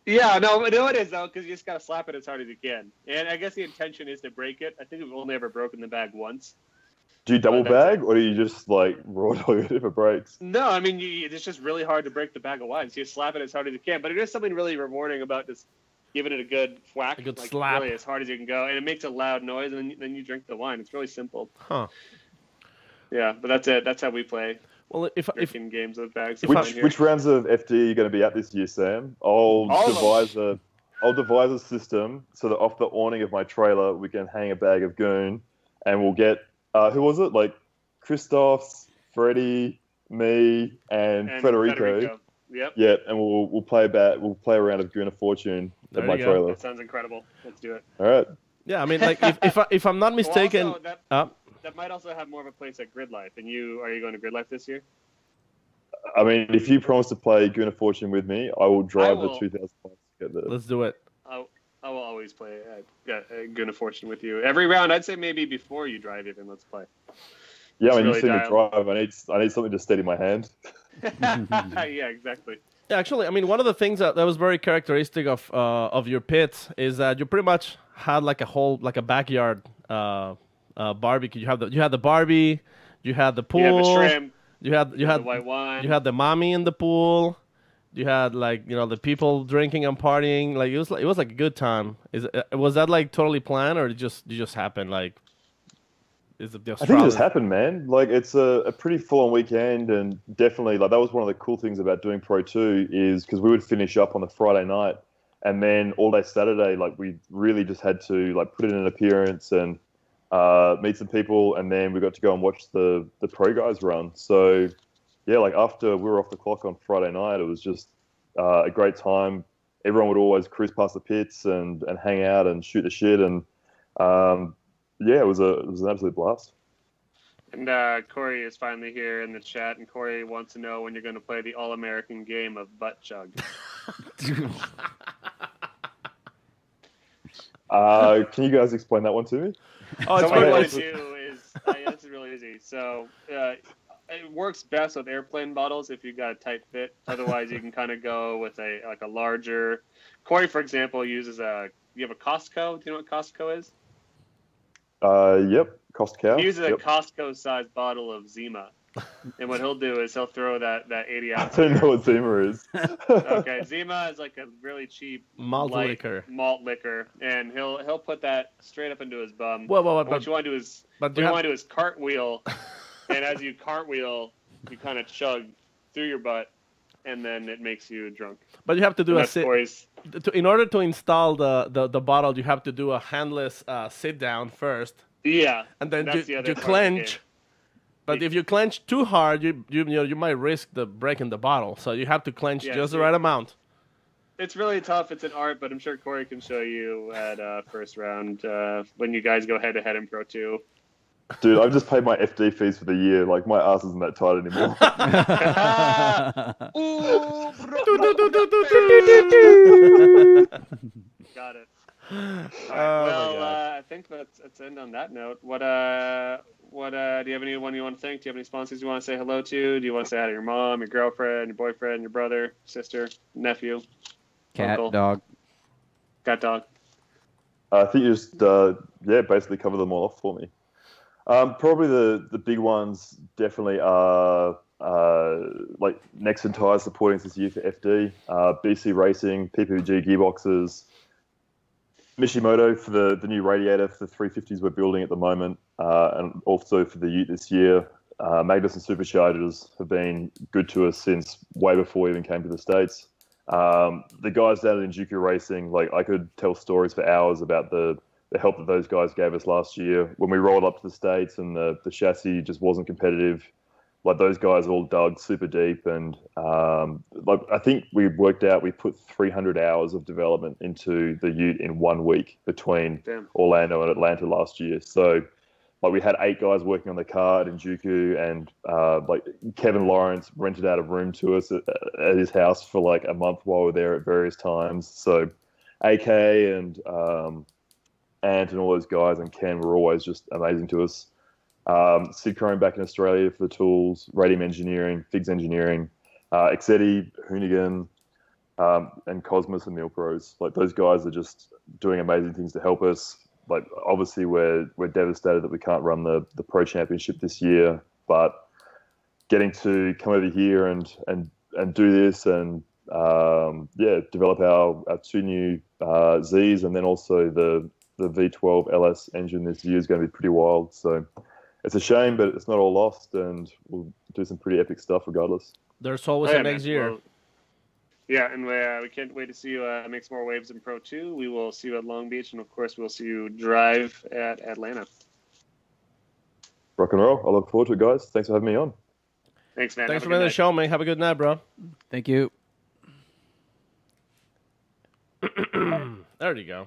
Yeah, no, it is, though, because you just got to slap it as hard as you can. And I guess the intention is to break it. I think we've only ever broken the bag once. Do you double bag, or do you just, like, raw dog it if it breaks? No, I mean, it's just really hard to break the bag of wine, so you slap it as hard as you can. But it is something really rewarding about just giving it a good whack, A good like slap. really as hard as you can go, and it makes a loud noise, and then you drink the wine. It's really simple. Huh. Yeah, but that's it. That's how we play Well, if drinking games with bags. of If wine Which here. which rounds of FD are you going to be at this year, Sam? All of them. I'll devise a system so that off the awning of my trailer we can hang a bag of goon, and we'll get who was it? Like Christoph's, Freddie, me, and Federico. Yep. Yeah, and we'll play a round of Goon of Fortune There at my you go. trailer. That sounds incredible. Let's do it. All right. yeah, I mean, like if I'm not mistaken, Well, also, that might also have more of a place at Grid Life. And are you going to Grid Life this year? I mean, if you promise to play Goon of Fortune with me, I will drive the will. 2,000 points to get there. let's do it. I will always play Goon of Fortune with you. Every round, I'd say maybe before you drive even, let's play. Yeah, I mean, really you see me dialed. drive. I need something to steady my hand. Yeah, exactly. Yeah, actually, I mean, one of the things that was very characteristic of your pits is that you pretty much had like a backyard barbecue. You had the Barbie, you had the pool, You have a shrimp, you had the white wine. you had the mommy in the pool, you had like the people drinking and partying. Like it was like a good time. Was that like totally planned or it just happened? Like, is it just I think it just happened, man. Like, it's a pretty full-on weekend, and definitely, like, that was one of the cool things about doing Pro 2 is because we would finish up on the Friday night, and then all day Saturday, like, we really just had to, like, put in an appearance and meet some people, and then we got to go and watch the pro guys run. So, yeah, like, after we were off the clock on Friday night, it was just a great time. Everyone would always cruise past the pits and hang out and shoot the shit, and yeah, it was an absolute blast. And Corey is finally here in the chat, and Corey wants to know when you're going to play the all-American game of butt chug. Can you guys explain that one to me? Oh, So it's what you very want to do is, this is really easy. So it works best with airplane bottles if you've got a tight fit. Otherwise, you can kind of go with a larger. Corey, for example, uses you have a Costco. Do you know what Costco is? Yep, cost cow. He uses a Yep. Costco-sized bottle of Zima. And what he'll do is he'll throw that 80 I ounce. don't know what Zima is. Okay, Zima is like a really cheap Malt light liquor. malt liquor, and he'll put that straight up into his bum. Well, And what you want to do is cartwheel, and as you cartwheel, you kind of chug through your butt, and then it makes you drunk. but you have to do And a that's sit. Corey's. In order to install the bottle, you have to do a handless sit down first, Yeah, and then that's the you other part of the clench. game. But if you clench too hard, you might risk breaking the bottle. So you have to clench Yeah, just the see. right amount. It's really tough. It's an art, but I'm sure Corey can show you at first round when you guys go head-to-head in Pro 2. Dude, I've just paid my FD fees for the year. Like, my ass isn't that tight anymore. Got it. All right, well, I think let's end on that note. What do you have anyone you want to thank? Do you have any sponsors you want to say hello to? Do you want to say hi to your mom, your girlfriend, your boyfriend, your brother, sister, nephew, Cat, uncle, dog. cat, dog? I think you just, basically cover them all off for me. Probably the big ones definitely are like Nexon Tires supporting us this year for FD, BC Racing, PPG Gearboxes, Mishimoto for the new radiator for the 350s we're building at the moment, and also for the Ute this year. Magnuson Superchargers have been good to us since way before we even came to the States. The guys down in Juku Racing, like, I could tell stories for hours about the help that those guys gave us last year when we rolled up to the States and the chassis just wasn't competitive. Like, those guys all dug super deep, and like, I think we worked out we put 300 hours of development into the Ute in 1 week between Orlando and Atlanta last year. So, like, we had 8 guys working on the car in Juku, and like, Kevin Lawrence rented out a room to us at his house for like a month while we were there at various times. So, AK and Ant and all those guys and Ken were always just amazing to us. Sid Crone back in Australia for the tools, Radium Engineering, Figs Engineering, Exetti, Hoonigan, and Cosmos and Meal Pros. Like, those guys are just doing amazing things to help us. Like, obviously we're devastated that we can't run the Pro Championship this year, but getting to come over here and do this and develop our two new Zs, and then also the V12 LS engine this year is going to be pretty wild. So it's a shame, but it's not all lost, and we'll do some pretty epic stuff regardless. There's always a next year. Well, yeah, and we can't wait to see you make some more waves in Pro 2. We will see you at Long Beach, and of course, we'll see you drive at Atlanta. Rock and roll. I look forward to it, guys. Thanks for having me on. Thanks, man. Thanks Have for a good being on the night. show, man. Have a good night, bro. Thank you. There you go.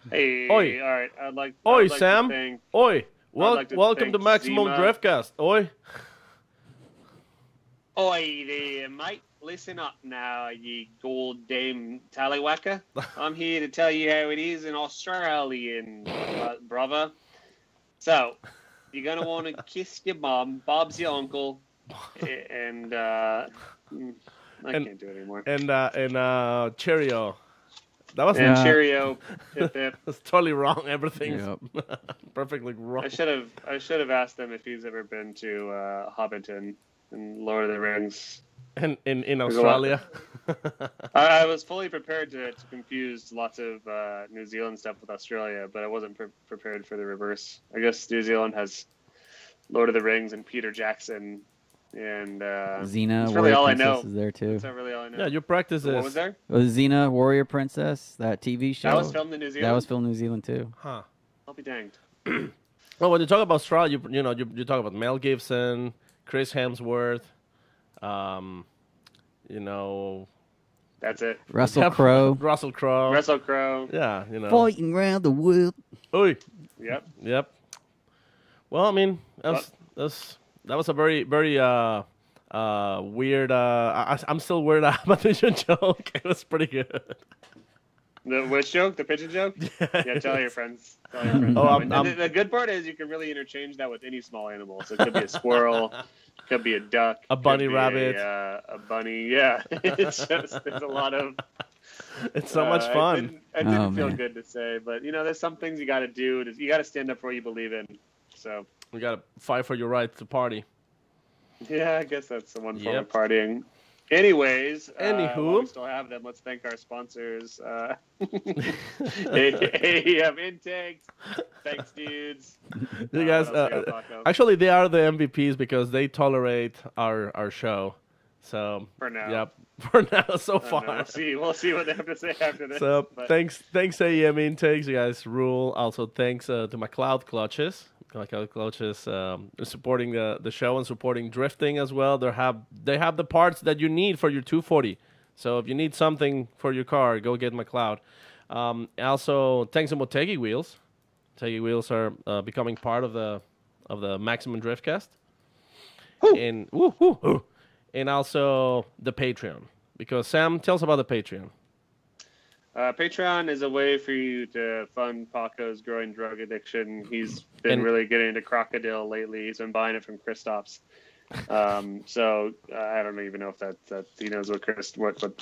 Hey, Oi. all right. I'd like Oi, to Sam. thank- Oi. like to Welcome to thank Maximum Zima. Driftcast. Oi. Oi there, mate. Listen up now, you goddamn tallywhacker. I'm here to tell you how it is in Australian, brother. So, you're going to want to kiss your mum, Bob's your uncle, and I can't do it anymore. And Cheerio. That was And Yeah. cheerio, pip pip. that's totally wrong. Everything's Yep. perfectly wrong. I should have asked him if he's ever been to Hobbiton and Lord of the Rings. And in There's a lot- Australia. I was fully prepared to confuse lots of New Zealand stuff with Australia, but I wasn't prepared for the reverse. I guess New Zealand has Lord of the Rings and Peter Jackson, and Xena, that's really Warrior all I Princess know. is there too. That's not really all I know. Yeah, you practice this. What was there? Xena, Warrior Princess, that TV show. That was filmed in New Zealand. That was filmed in New Zealand too. Huh. I'll be danged. Well, when you talk about Australia, you talk about Mel Gibson, Chris Hemsworth, That's it. Russell Crowe. Russell Crowe. Russell Crowe. Yeah, Fighting around the world. Oi. Yep. Yep. Well, I mean, that was a very weird. I'm still weirded out about the joke. It was pretty good. The which joke? The pigeon joke? Yeah, tell your friends. Tell your friends. Oh, And the good part is you can really interchange that with any small animal. So it could be a squirrel, could be a duck, A bunny could be rabbit. A bunny. Yeah, it's just there's a lot of. It's so much fun. I didn't Oh, feel man. good to say, but there's some things you got to do. You got to stand up for what you believe in. So We gotta fight for your right to party. yeah, I guess that's the one form Yep. of partying. Anyways, Anywho. while we still have them, let's thank our sponsors. AEM Intakes. Thanks, dudes. You guys, what else we got, Paco? actually, they are the MVPs because they tolerate our show. So For now. yep, for now so I don't know. far. We'll see what they have to say after this. So but- thanks AEM Intakes, you guys rule. Also thanks to McLeod Clutches. McLeod Clutches supporting the show and supporting drifting as well. They have the parts that you need for your 240. So if you need something for your car, go get McLeod. Also thanks to Motegi Wheels. Motegi Wheels are becoming part of the Maximum Driftcast. And and also the Patreon, because Sam, tell us about the Patreon. Patreon is a way for you to fund Paco's growing drug addiction. He's been And- really getting into crocodile lately. He's been buying it from Christoph's. So I don't even know if that he knows what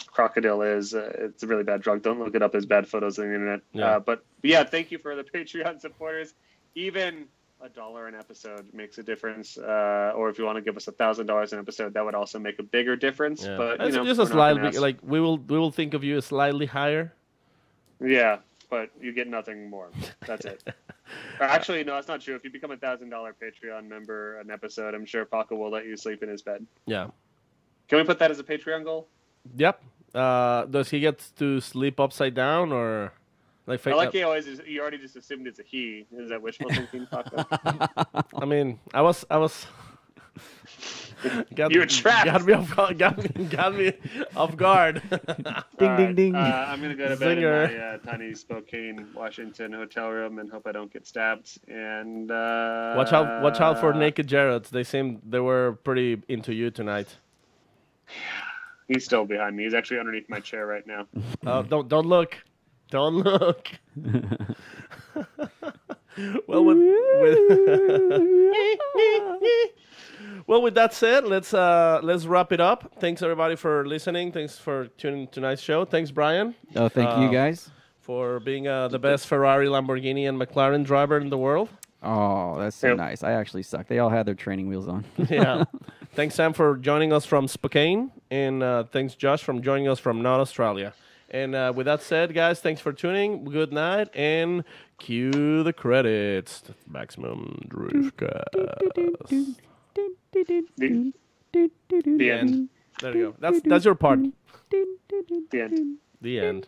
crocodile is. It's a really bad drug. Don't look it up. There's bad photos on the internet. Yeah. But yeah, thank you for the Patreon supporters. Even $1 an episode makes a difference. Or if you want to give us $1,000 an episode, that would also make a bigger difference. Yeah. But It's just we're a not gonna slightly ask. like we will think of you as slightly higher. Yeah, but you get nothing more. That's it. Or actually, no, that's not true. If you become a $1,000 Patreon member an episode, I'm sure Paco will let you sleep in his bed. Yeah. Can we put that as a Patreon goal? Yep. Does he get to sleep upside down or like? I like you already just assumed it's a he. Is that wishful thinking, Paco? I mean, I was. You were trapped. Got me off guard. Ding, ding, ding. I'm gonna go to bed Zinger. in my tiny Spokane, Washington hotel room and hope I don't get stabbed. And Watch out for naked Jareds. They were pretty into you tonight. He's still behind me. He's actually underneath my chair right now. Don't look. Don't look. Well, with that said, let's wrap it up. Thanks everybody for listening. Thanks for tuning to tonight's show. Thanks, Brian, Oh, thank you guys. for being the best Ferrari, Lamborghini, and McLaren driver in the world. Oh, that's so Yep. nice. I actually suck. They all had their training wheels on. Yeah. Thanks, Sam, for joining us from Spokane. And thanks, Josh, for joining us from North Australia. And with that said, guys, thanks for tuning. Good night. And cue the credits. Maximum Driftcast. The end. There you go. That's your part. The end. The end.